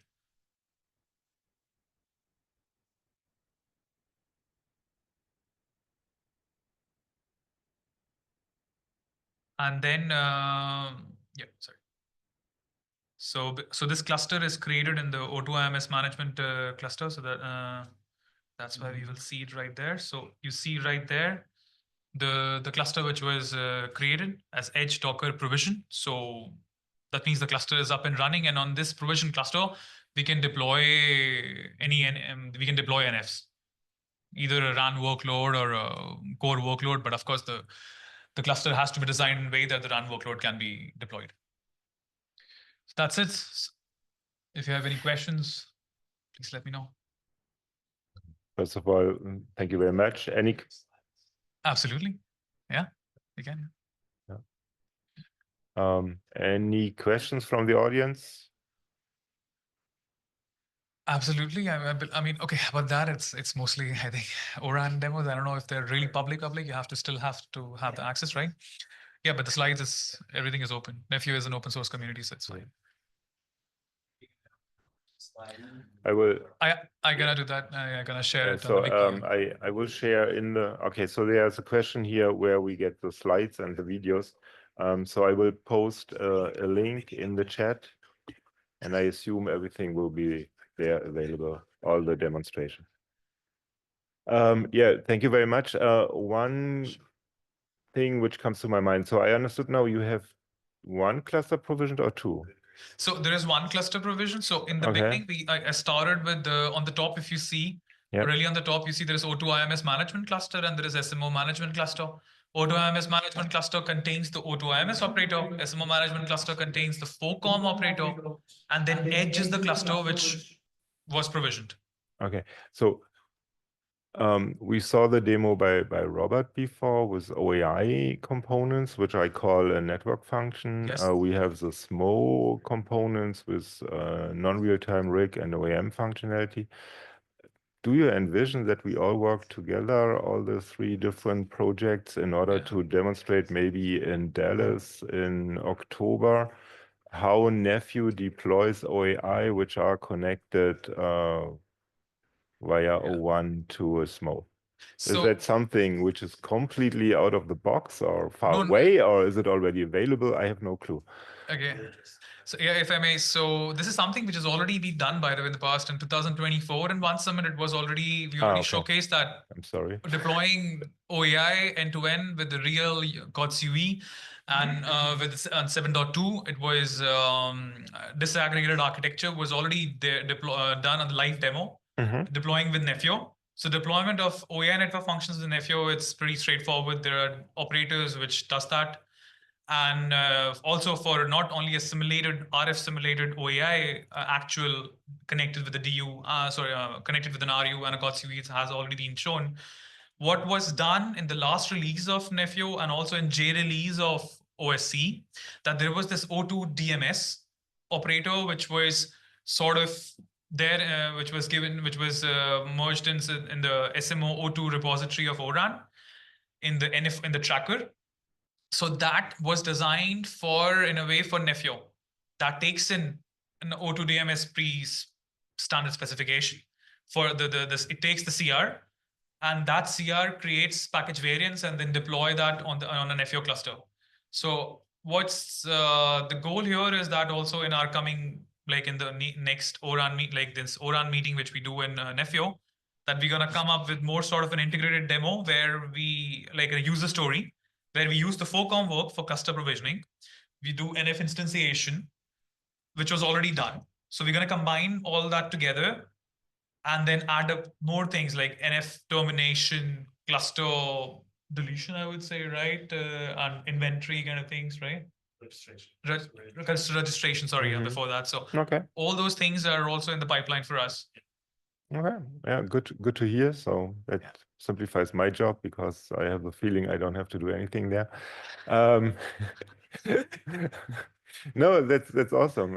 And then, yeah, sorry. So this cluster is created in the O2IMS management cluster. So that's why we will see it right there. So you see right there, the cluster which was created as Edge Docker provision. So that means the cluster is up and running, and on this provision cluster, we can deploy we can deploy NFs, either a RAN workload or a core workload. But of course, the cluster has to be designed in a way that the RAN workload can be deployed. So that's it. If you have any questions, please let me know. First of all, thank you very much. Any? Absolutely. Yeah, you can. Any questions from the audience? Absolutely. I mean, okay, about that, it's mostly, I think, ORAN demos. I don't know if they're really public. You still have to have the access, right? Yeah, but the slides everything is open. Nephio is an open source community, so it's fine. I'm gonna do that. I'm gonna share it. So I will share in the. Okay, so there's a question here where we get the slides and the videos. So I will post a link in the chat, and I assume everything will be there available, all the demonstration. Yeah, thank you very much. One thing which comes to my mind. So I understood now you have 1 cluster provisioned or 2? So there is 1 cluster provision. So in the beginning, I started with on the top, if you see, really on the top, you see there is O2IMS management cluster and there is SMO management cluster. O2IMS management cluster contains the O2IMS operator. SMO management cluster contains the FOCOM operator. And then Edge is the cluster which was provisioned. Okay, so we saw the demo by Robert before with OAI components, which I call a network function. Yes. We have the SMO components with non-real-time RIC and OAM functionality. Do you envision that we all work together, all the 3 different projects, in order to demonstrate maybe in Dallas in October how Nephio deploys OAI, which are connected via O1 to a SMO? So, is that something which is completely out of the box or far away, or is it already available? I have no clue. Okay. So yeah, if I may, so this is something which has already been done, by the way, in the past. In 2024 in one summit, we already showcased that. I'm sorry. Deploying OAI end-to-end with the real COTS UE and with 7.2, it was disaggregated architecture was already done on the live demo, deploying with Nephio. So deployment of OAI network functions in Nephio, it's pretty straightforward. There are operators which does that. And also for not only a simulated RF simulated OAI actual connected with the DU, connected with an RU and a COTS UE, it has already been shown. What was done in the last release of Nephio and also in J release of OSC, that there was this O2 DMS operator, which was sort of there, which was merged in the SMO O2 repository of ORAN in the tracker. So that was designed in a way for Nephio that takes in an O2 DMS pre-standard specification for it takes the CR, and that CR creates package variants and then deploy that on a Nephio cluster. So what's the goal here is that also in our coming, like in the next ORAN this ORAN meeting which we do in Nephio, that we're gonna come up with more sort of an integrated demo where we like a user story, where we use the FOCOM work for cluster provisioning. We do NF instantiation, which was already done. So we're going to combine all that together and then add up more things like NF termination, cluster deletion, I would say, right? And inventory kind of things, right? Registration, sorry, before that. So all those things are also in the pipeline for us. Okay, yeah, good to hear. So that simplifies my job because I have the feeling I don't have to do anything there. No, that's awesome.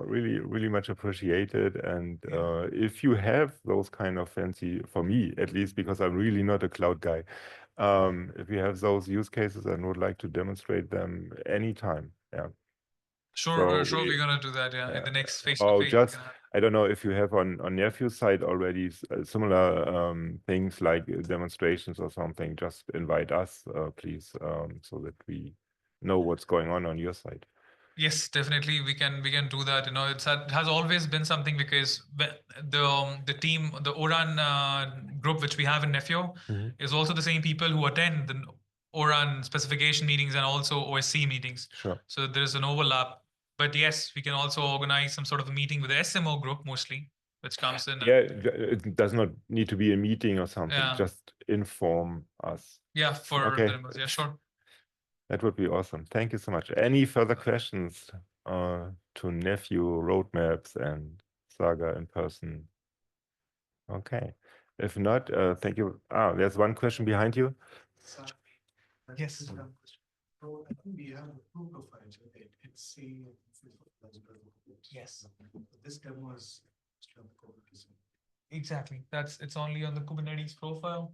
Really much appreciated. And if you have those kind of fancy, for me at least, because I'm really not a cloud guy, if you have those use cases and would like to demonstrate them anytime, yeah. Sure, So we're gonna do that, yeah, in the next face. Oh, just I don't know if you have on Nephio's side already similar things like demonstrations or something. Just invite us, please, so that we know what's going on your side. Yes, definitely we can do that. You know, it has always been something because the team, the ORAN group which we have in Nephio is also the same people who attend the ORAN specification meetings and also OSC meetings. Sure. So there is an overlap. But yes, we can also organize some sort of a meeting with the SMO group mostly, which comes in. Yeah, it does not need to be a meeting or something. Yeah. Just inform us. Yeah, for Okay. the demos. Yeah, sure. That would be awesome. Thank you so much. Any further questions to Nephio roadmaps and Saga in person? Okay. If not, thank you. There's one question behind you. Yes. So I think we have two profiles, right? It's C Yes. This demo is Exactly. It's only on the Kubernetes profile.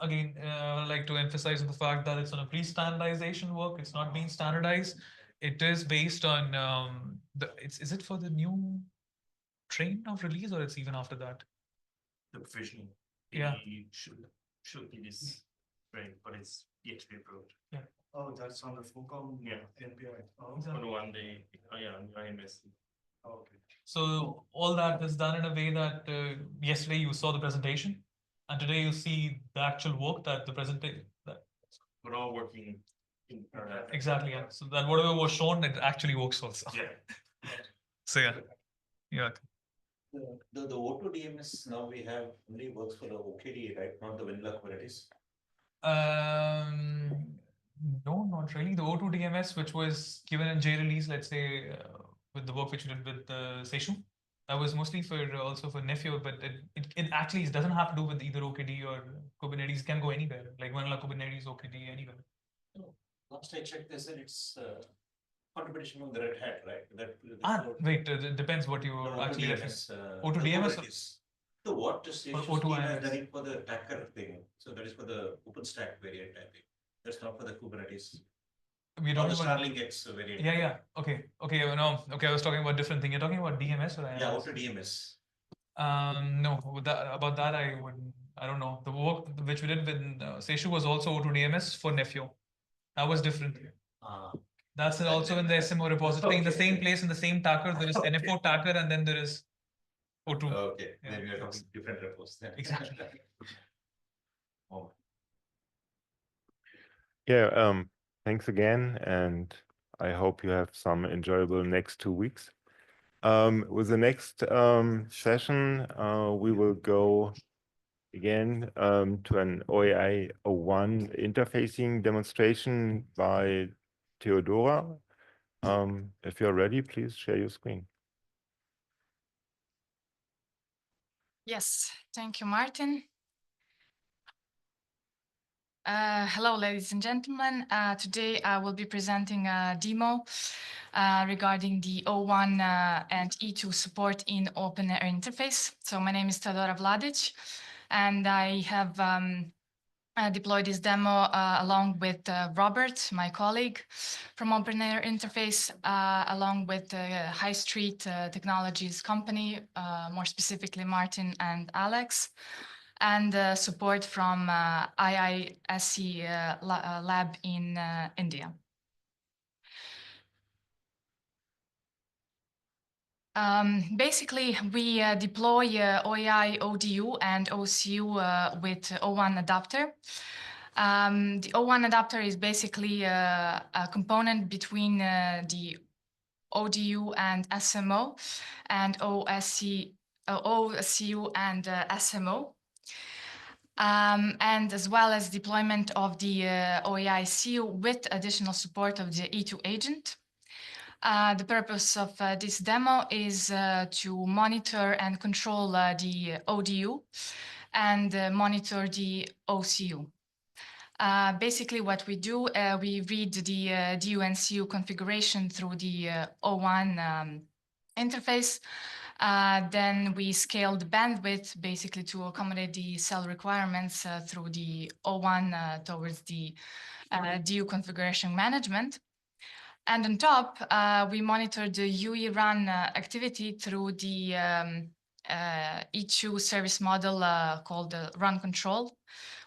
Again, I like to emphasize the fact that it's on a pre-standardization work. It's not being standardized. It is based on is it for the new train of release or it's even after that? the provisioning. Yeah. Should be this train, but it's yet to be approved. Yeah. Oh, that's on the Fullcom NPI. Oh, Exactly. on one day. Oh, yeah, on IMS. Oh, okay. So all that is done in a way that yesterday you saw the presentation, and today you see the actual work that the presentation. We're all working in parallel. Exactly. Yeah. So that whatever was shown, it actually works also. Yeah. So yeah. The O2 DMS now we have only works for the OKD, right? Not the vanilla Kubernetes. No, not really. The O2 DMS, which was given in J release, let's say, with the work which we did with Seishu, that was mostly also for Nephio, but it actually doesn't have to do with either OKD or Kubernetes. It can go anywhere, like vanilla Kubernetes, OKD, anywhere. Last I checked, they said it's contribution from the Red Hat, right? Wait, it depends what you actually DMS, O2 DMS. So what the Seishu O2 team has IMS. done it for the Tacker thing. So that is for the OpenStack variant, I think. That's not for the Kubernetes. We're Or talking the about Starling X variant. Yeah. Okay. No. Okay, I was talking about different thing. You're talking about DMS or IMS? Yeah, O2 DMS. No, about that I don't know. The work which we did with Seishu was also O2 DMS for Nephio. That was different. That's also in the SMO repository, in the same place, in the same Tacker. There is NFO Tacker, and then there is O2. Okay, Yeah. then we are talking different repos then. Exactly. Oh. Yeah, thanks again, and I hope you have some enjoyable next 2 weeks. With the next session, we will go again to an OAI 01 interfacing demonstration by Theodora. If you're ready, please share your screen. Yes, thank you, Martin. Hello, ladies and gentlemen. Today I will be presenting a demo regarding the O1 and E2 support in OpenAirinterface. So my name is Theodora Vladic, and I have deployed this demo along with Robert, my colleague from OpenAirinterface, along with High Street Technologies company, more specifically Martin and Alex, and support from IISc lab in India. Basically, we deploy OAI, ODU, and OCU with O1 adapter. The O1 adapter is basically a component between the ODU and SMO, and OCU and SMO. And as well as deployment of the OAI CU with additional support of the E2 agent. The purpose of this demo is to monitor and control the ODU and monitor the OCU. Basically, what we do, we read the DU and CU configuration through the O1 interface. Then we scale the bandwidth basically to accommodate the cell requirements through the O1 towards the DU configuration management. And on top, we monitor the UE run activity through the E2 service model called the run control,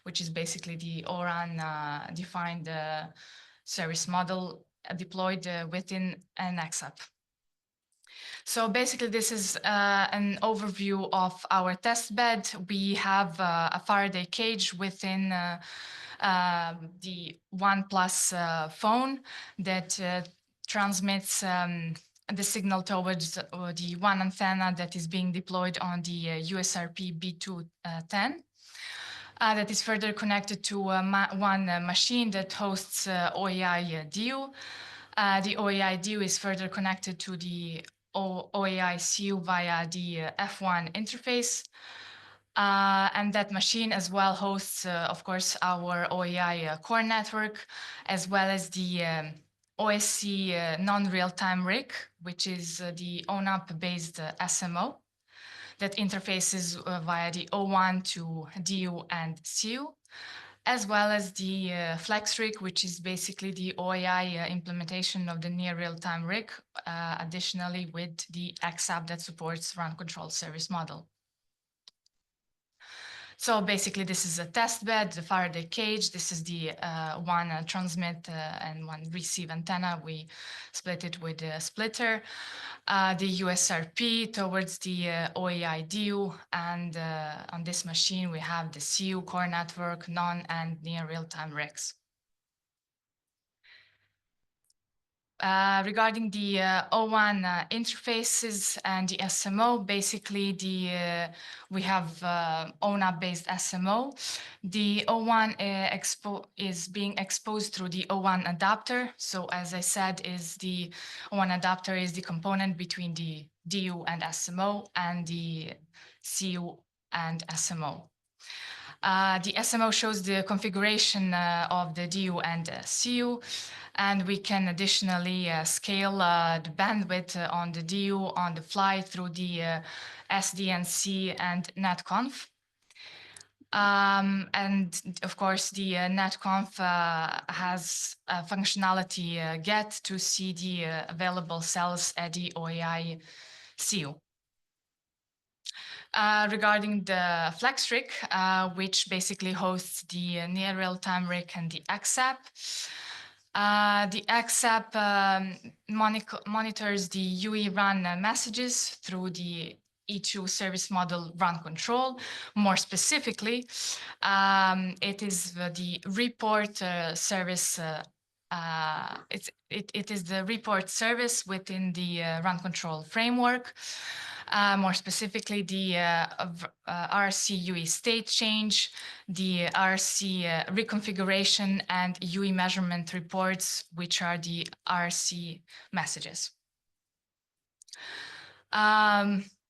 which is basically the ORAN defined service model deployed within an XApp. So basically, this is an overview of our test bed. We have a Faraday cage within the OnePlus phone that transmits the signal towards the one antenna that is being deployed on the USRP B210. That is further connected to one machine that hosts OAI DU. The OAI DU is further connected to the OAI CU via the F1 interface. And that machine as well hosts, of course, our OAI core network, as well as the OSC non-real-time RIC, which is the ONUP-based SMO that interfaces via the O1 to DU and CU, as well as the FlexRIC, which is basically the OAI implementation of the near real-time RIC, additionally with the XApp that supports run control service model. So basically, this is a test bed, the Faraday cage. This is the one transmit and one receive antenna. We split it with a splitter. The USRP towards the OAI DU. And on this machine, we have the CU core network, non and near real-time RICs. Regarding the O1 interfaces and the SMO, basically we have ONUP-based SMO. The O1 is being exposed through the O1 adapter. So as I said, the O1 adapter is the component between the DU and SMO and the CU and SMO. The SMO shows the configuration of the DU and CU, and we can additionally scale the bandwidth on the DU on the fly through the SDNC and netconf. And of course, the netconf has a functionality get to see the available cells at the OAI CU. Regarding the FlexRIC, which basically hosts the near real-time RIC and the XApp. The XApp monitors the UE run messages through the E2 service model run control. More specifically, it is the report service. It is the report service within the run control framework. More specifically, the RC UE state change, the RC reconfiguration, and UE measurement reports, which are the RC messages.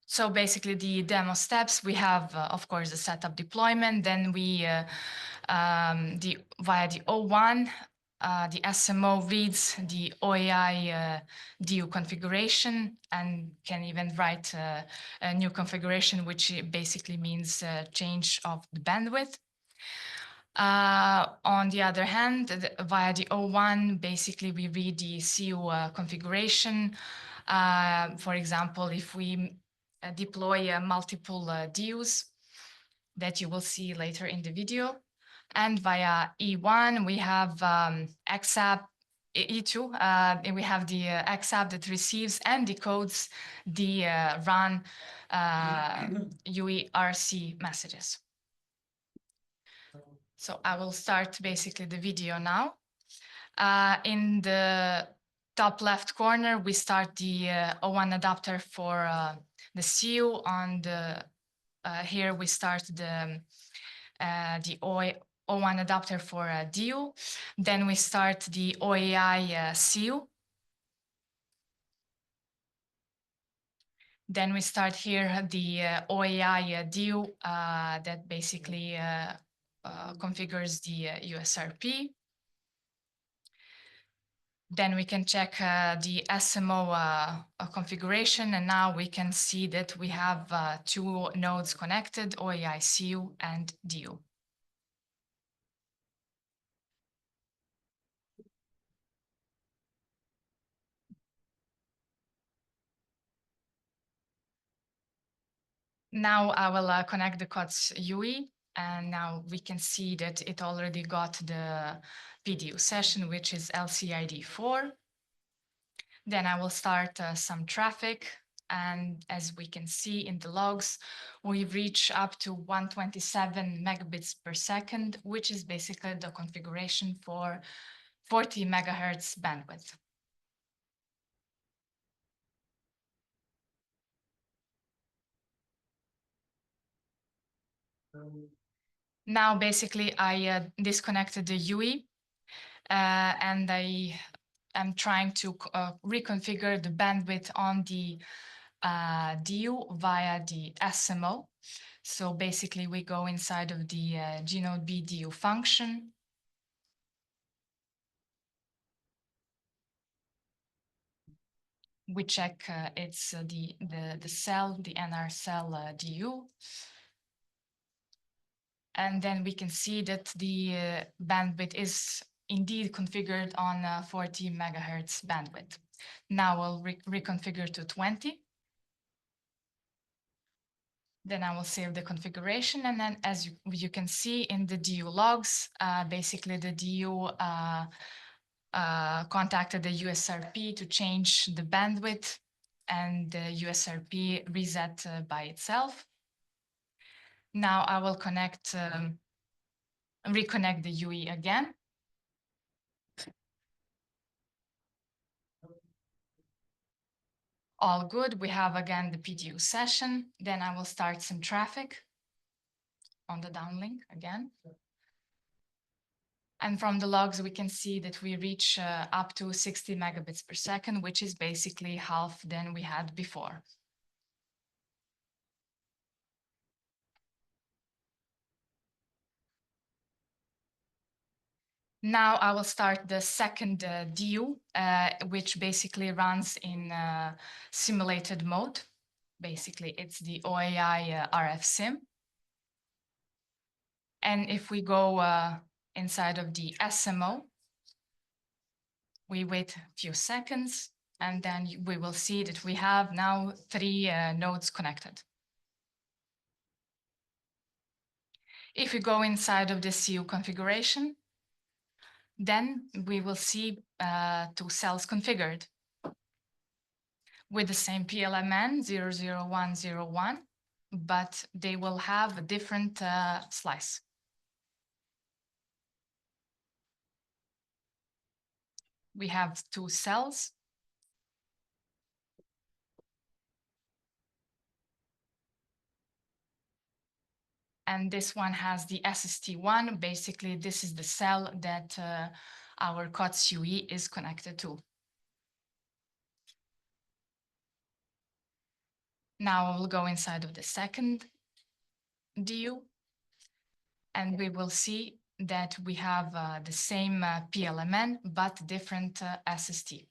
So basically, the demo steps, we have, of course, the setup deployment. Then we, via the O1, the SMO reads the OAI DU configuration and can even write a new configuration, which basically means change of the bandwidth. On the other hand, via the O1, basically we read the CU configuration. For example, if we deploy multiple DUs that you will see later in the video. And via E1, we have XApp, E2, we have the XApp that receives and decodes the run UE RC messages. So I will start basically the video now. In the top left corner, we start the O1 adapter for the CU. On the here we start the O1 adapter for DU. Then we start the OAI CU. Then we start here the OAI DU that basically configures the USRP. Then we can check the SMO configuration, and now we can see that we have 2 nodes connected, OAI CU and DU. Now I will connect the COTS UE, and now we can see that it already got the PDU session, which is LCID 4. Then I will start some traffic, and as we can see in the logs, we reach up to 127 megabits per second, which is basically the configuration for 40 megahertz bandwidth. Now, basically, I disconnected the UE, and I am trying to reconfigure the bandwidth on the DU via the SMO. So basically, we go inside of the gnode BDU function. We check it's the cell, the NR cell DU. And then we can see that the bandwidth is indeed configured on 40 megahertz bandwidth. Now I'll reconfigure to 20. Then I will save the configuration. And then as you can see in the DU logs, basically the DU contacted the USRP to change the bandwidth, and the USRP reset by itself. Now I will reconnect the UE again. All good. We have again the PDU session. Then I will start some traffic on the downlink again. And from the logs, we can see that we reach up to 60 megabits per second, which is basically half than we had before. Now I will start the second DU, which basically runs in simulated mode. Basically, it's the OAI RF sim. And if we go inside of the SMO, we wait a few seconds, and then we will see that we have now 3 nodes connected. If we go inside of the CU configuration, then we will see 2 cells configured with the same PLMN 00101, but they will have a different slice. We have 2 cells. And this one has the SST1. Basically, this is the cell that our COTS UE is connected to. Now we'll go inside of the second DU, and we will see that we have the same PLMN, but different SST.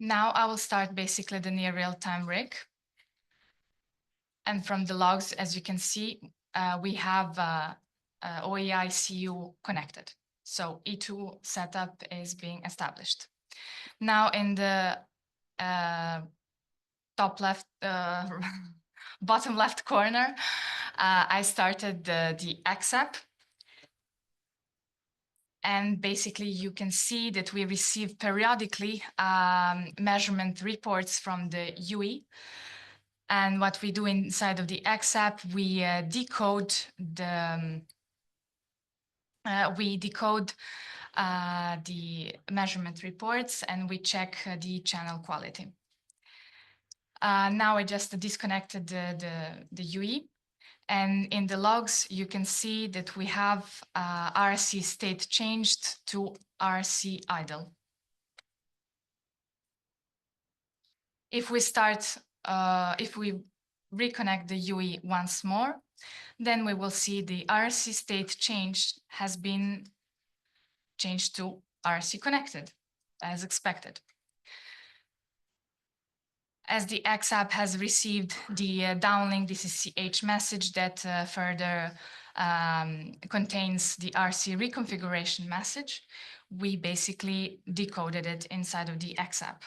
Now I will start basically the near real-time RIC. And from the logs, as you can see, we have OAI CU connected. So E2 setup is being established. Now in the top left, bottom left corner, I started the XApp. And basically, you can see that we receive periodically measurement reports from the UE. And what we do inside of the XApp, we decode the measurement reports, and we check the channel quality. Now I just disconnected the UE, And in the logs, you can see that we have RC state changed to RC idle. If we start, if we reconnect the UE once more, then we will see the RC state change has been changed to RC connected, as expected. As the XApp has received the downlink DCCH message that further contains the RC reconfiguration message, we basically decoded it inside of the XApp.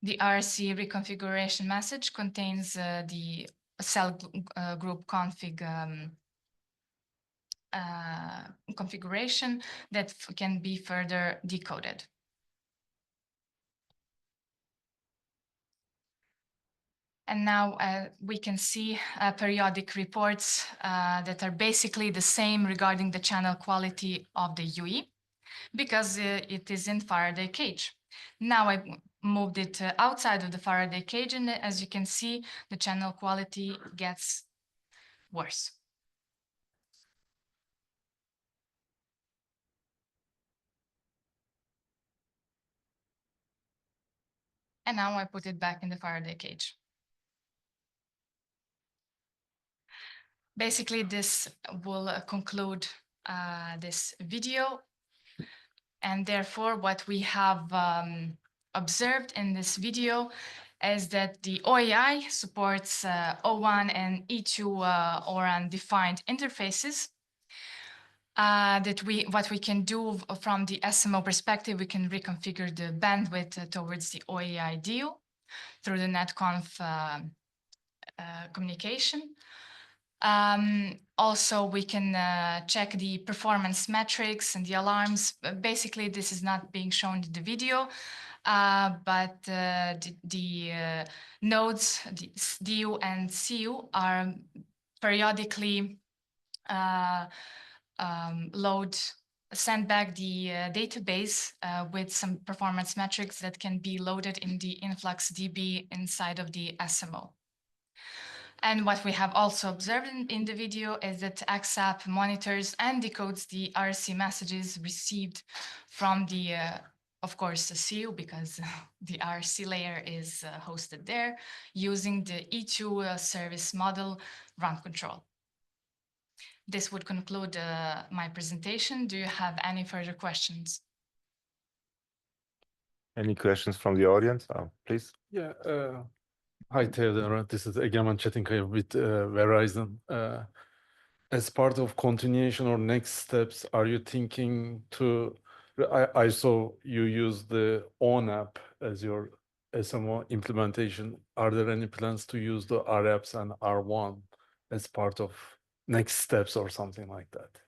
The RC reconfiguration message contains the cell group config configuration that can be further decoded. And now we can see periodic reports that are basically the same regarding the channel quality of the UE, because it is in Faraday cage. Now I moved it outside of the Faraday cage, and as you can see, the channel quality gets worse. And now I put it back in the Faraday cage. Basically, this will conclude this video. And therefore, what we have observed in this video is that the OAI supports O1 and E2 ORAN defined interfaces. What we can do from the SMO perspective, we can reconfigure the bandwidth towards the OAI deal through the netconf communication. Also, we can check the performance metrics and the alarms. Basically, this is not being shown in the video, but the nodes, the DU and CU, are periodically send back the database with some performance metrics that can be loaded in the InfluxDB inside of the SMO. And what we have also observed in the video is that XApp monitors and decodes the RC messages received from the, of course, the CU, because the RC layer is hosted there, using the E2 service model run control. This would conclude my presentation. Do you have any further questions? Any questions from the audience? Please. Yeah. Hi, Theodora. This is Egemen Çetinkaya with Verizon. As part of continuation or next steps, are you thinking to, I saw you use the ON app as your SMO implementation. Are there any plans to use the RApps and R1 as part of next steps or something like that?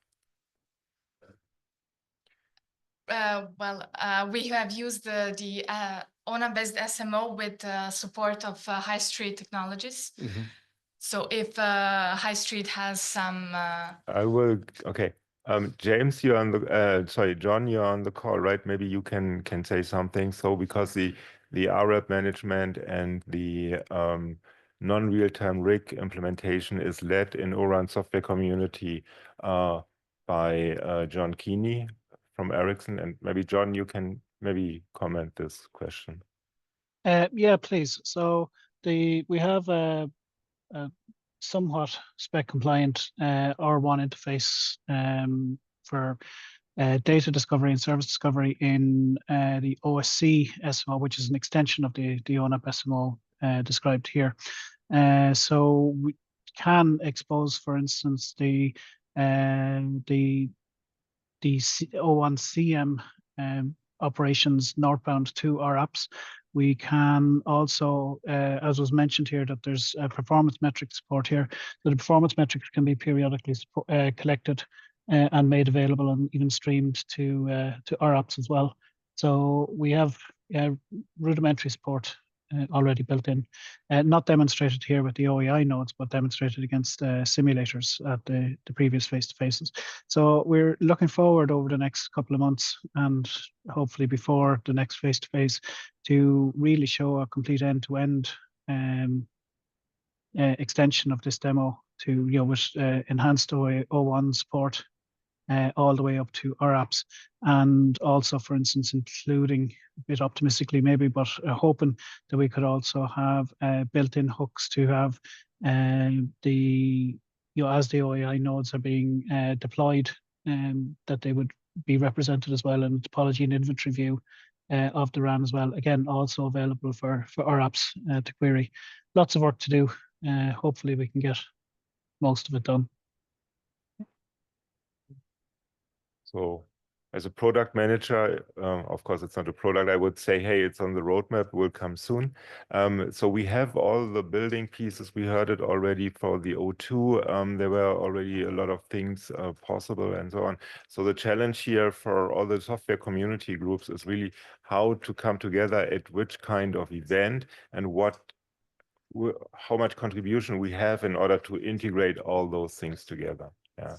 We have used the ONA-based SMO with support of High Street Technologies. Mm-hmm. So if High Street has some... I will, okay. James, you're on the, sorry, John, you're on the call, right? Maybe you can say something. So because the RAP management and the non-real-time RIC implementation is led in ORAN software community by John Keeney from Ericsson, and maybe John, you can maybe comment this question. Yeah, please. So we have a somewhat spec compliant R1 interface for data discovery and service discovery in the OSC SMO, which is an extension of the ONAP SMO described here. So we can expose, for instance, the O1CM operations northbound to our apps. We can also, as was mentioned here, that there's performance metric support here. So the performance metrics can be periodically collected and made available and even streamed to our apps as well. So we have rudimentary support already built in, not demonstrated here with the OAI nodes, but demonstrated against simulators at the previous face-to-faces. So we're looking forward over the next couple of months, and hopefully before the next face-to-face, to really show a complete end-to-end extension of this demo to, with enhanced O1 support all the way up to our apps, and also, for instance, including, a bit optimistically maybe, but hoping that we could also have built-in hooks to have the, as the OAI nodes are being deployed, that they would be represented as well in the topology and inventory view of the RAN as well. Again, also available for our apps to query. Lots of work to do. Hopefully we can get most of it done. So as a product manager, of course, it's not a product. I would say, hey, it's on the roadmap, will come soon. So we have all the building pieces. We heard it already for the O2. There were already a lot of things possible and so on. So the challenge here for all the software community groups is really how to come together at which kind of event and how much contribution we have in order to integrate all those things together. Yeah.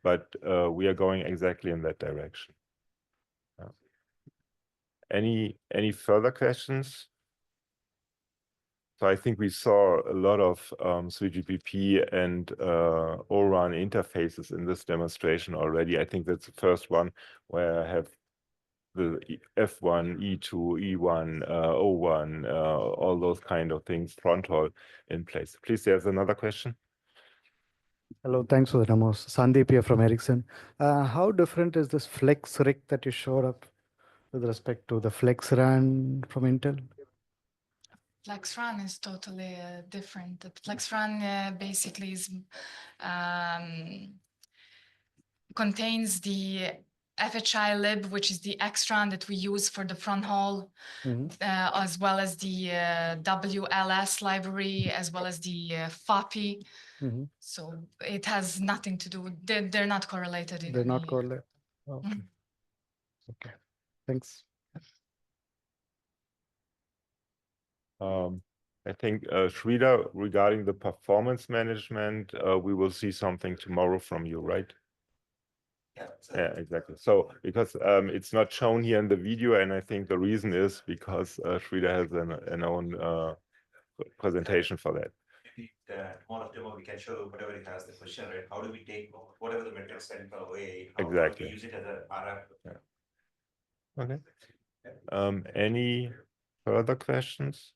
But we are going exactly in that direction. Any further questions? So I think we saw a lot of 3GPP and O-RAN interfaces in this demonstration already. I think that's the first one where I have the F1, E2, E1, O1, all those kind of things, Fronthaul in place. Please, there's another question. Hello, thanks for the demos. Sandeep here from Ericsson. How different is this Flex RIC that you showed up with respect to the Flex RAN from Intel? Flex RAN is totally different. The Flex RAN basically is contains the FHI lib, which is the extran that we use for the Fronthaul, as well as the WLS library, as well as the FAPI. So it has nothing to do. They're not correlated. They're not correlated. Okay. Okay. Thanks. I think Sridhar, regarding the performance management, we will see something tomorrow from you, right? Yeah, exactly. So because it's not shown here in the video, and I think the reason is because Sridhar has an own presentation for that. Tomorrow demo, we can show whatever it has the question, right? How do we take whatever the metrics sent away? Exactly. How do we use it as an RF? Yeah. Okay. Any further questions?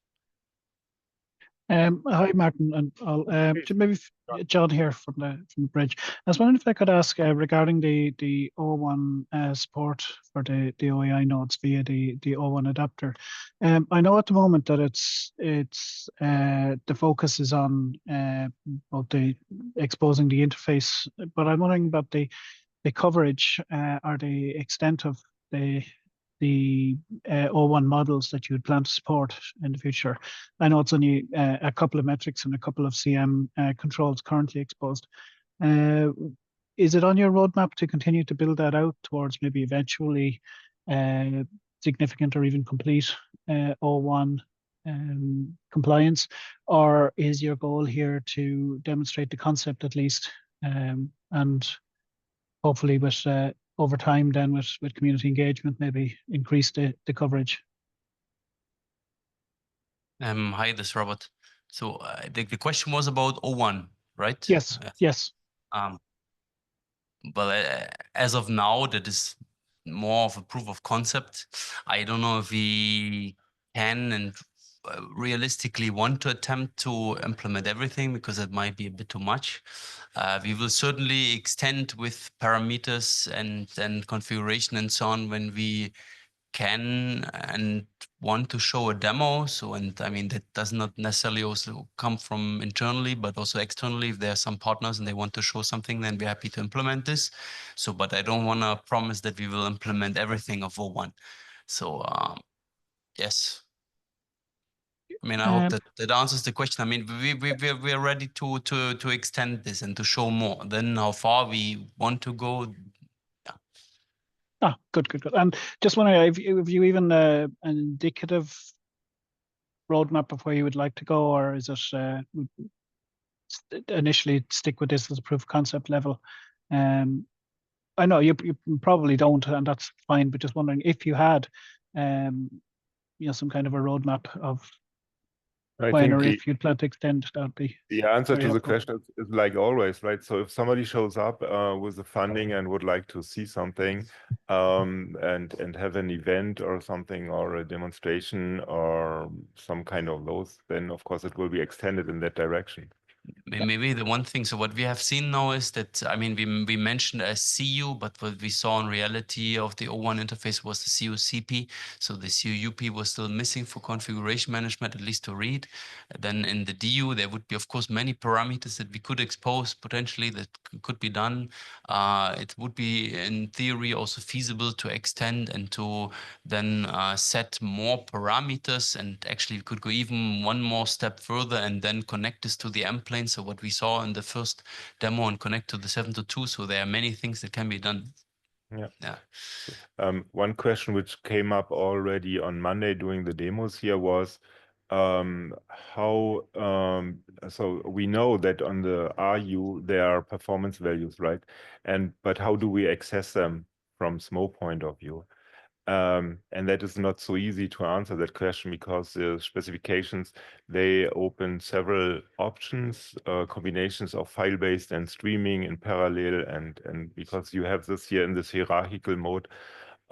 Hi, Martin, and I'll maybe John here from the bridge. I was wondering if I could ask regarding the O1 support for the OAI nodes via the O1 adapter. I know at the moment that it's the focus is on both the exposing the interface, but I'm wondering about the coverage or the extent of the O1 models that you would plan to support in the future. I know it's only a couple of metrics and a couple of CM controls currently exposed. Is it on your roadmap to continue to build that out towards maybe eventually significant or even complete O1 compliance? Or is your goal here to demonstrate the concept at least, and hopefully with over time then with community engagement, maybe increase the coverage? Hi, this is Robert. So the question was about O1, right? Yes, yes. Well, as of now, that is more of a proof of concept. I don't know if we can and realistically want to attempt to implement everything, because it might be a bit too much. We will certainly extend with parameters and configuration and so on when we can and want to show a demo. So, and I mean, that does not necessarily also come from internally, but also externally. If there are some partners and they want to show something, then we're happy to implement this. So, but I don't want to promise that we will implement everything of O1. So, yes. I mean, I hope that answers the question. I mean, we're ready to extend this and to show more. Then how far we want to go. Ah, good. And just wondering, if you even an indicative roadmap of where you would like to go, or is it initially stick with this as a proof of concept level? I know you probably don't, and that's fine. But just wondering if you had, some kind of a roadmap of I when think or if you'd plan to extend, that'd be the answer very to the helpful. question is like always, right? So if somebody shows up with the funding and would like to see something and have an event or something or a demonstration or some kind of those, then of course it will be extended in that direction. Maybe the one thing, so what we have seen now is that, I mean, we mentioned a CU, but what we saw in reality of the O1 interface was the CUCP. So the CUP was still missing for configuration management, at least to read. Then in the DU, there would be, of course, many parameters that we could expose potentially that could be done. It would be, in theory, also feasible to extend and to then set more parameters, and actually we could go even one more step further and then connect this to the M plane. So what we saw in the first demo and connect to the 722. So there are many things that can be done. Yeah. One question which came up already on Monday during the demos here was how so we know that on the RU there are performance values, right? But how do we access them from SMO point of view? And that is not so easy to answer that question because the specifications, they open several options, combinations of file-based and streaming in parallel, and because you have this here in this hierarchical mode,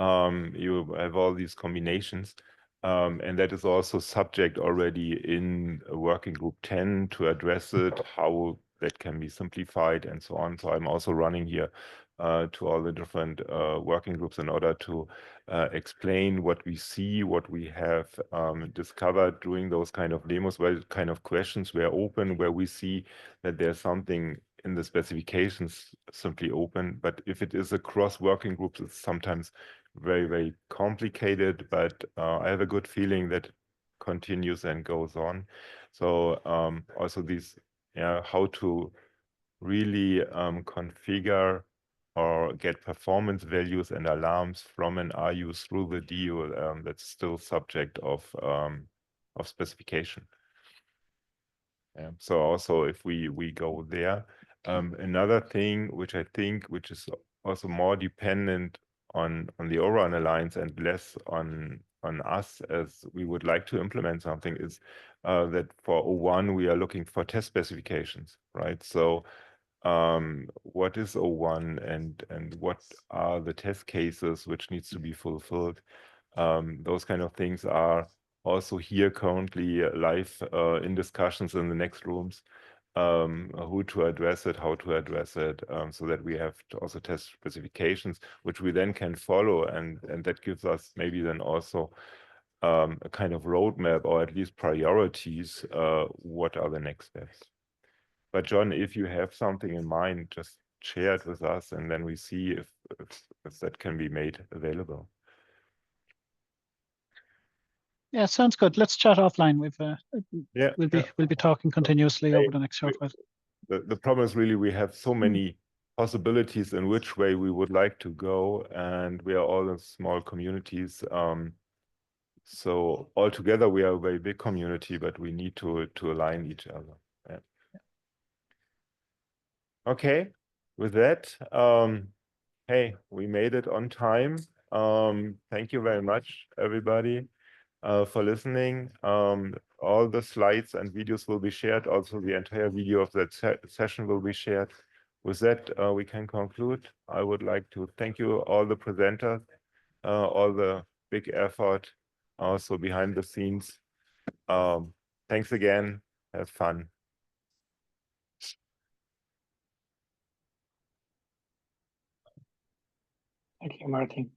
you have all these combinations. And that is also subject already in working group 10 to address it, how that can be simplified and so on. So I'm also running here to all the different working groups in order to explain what we see, what we have discovered during those kind of demos, where kind of questions were open, where we see that there's something in the specifications simply open. But if it is across working groups, it's sometimes very, very complicated, but I have a good feeling that continues and goes on. So also these, how to really configure or get performance values and alarms from an RU through the DU, that's still subject of specification. So also if we go there, another thing which I think which is also more dependent on the O-RAN Alliance and less on us as we would like to implement something is that for O1 we are looking for test specifications, right? So what is O1 and what are the test cases which needs to be fulfilled? Those kind of things are also here currently live in discussions in the next rooms, who to address it, how to address it, so that we have to also test specifications, which we then can follow, and that gives us maybe then also a kind of roadmap or at least priorities, what are the next steps. But John, if you have something in mind, just share it with us, and then we see if that can be made available. Yeah, sounds good. Let's chat offline. We'll be talking continuously over the next short while. The problem is really we have so many possibilities in which way we would like to go, and we are all in small communities. So altogether we are a very big community, but we need to align each other. Yeah. Okay, with that, hey, we made it on time. Thank you very much, everybody, for listening. All the slides and videos will be shared. Also, the entire video of that session will be shared. With that, we can conclude. I would like to thank you, all the presenters, all the big effort, also behind the scenes. Thanks again. Have fun. Thank you, Martin.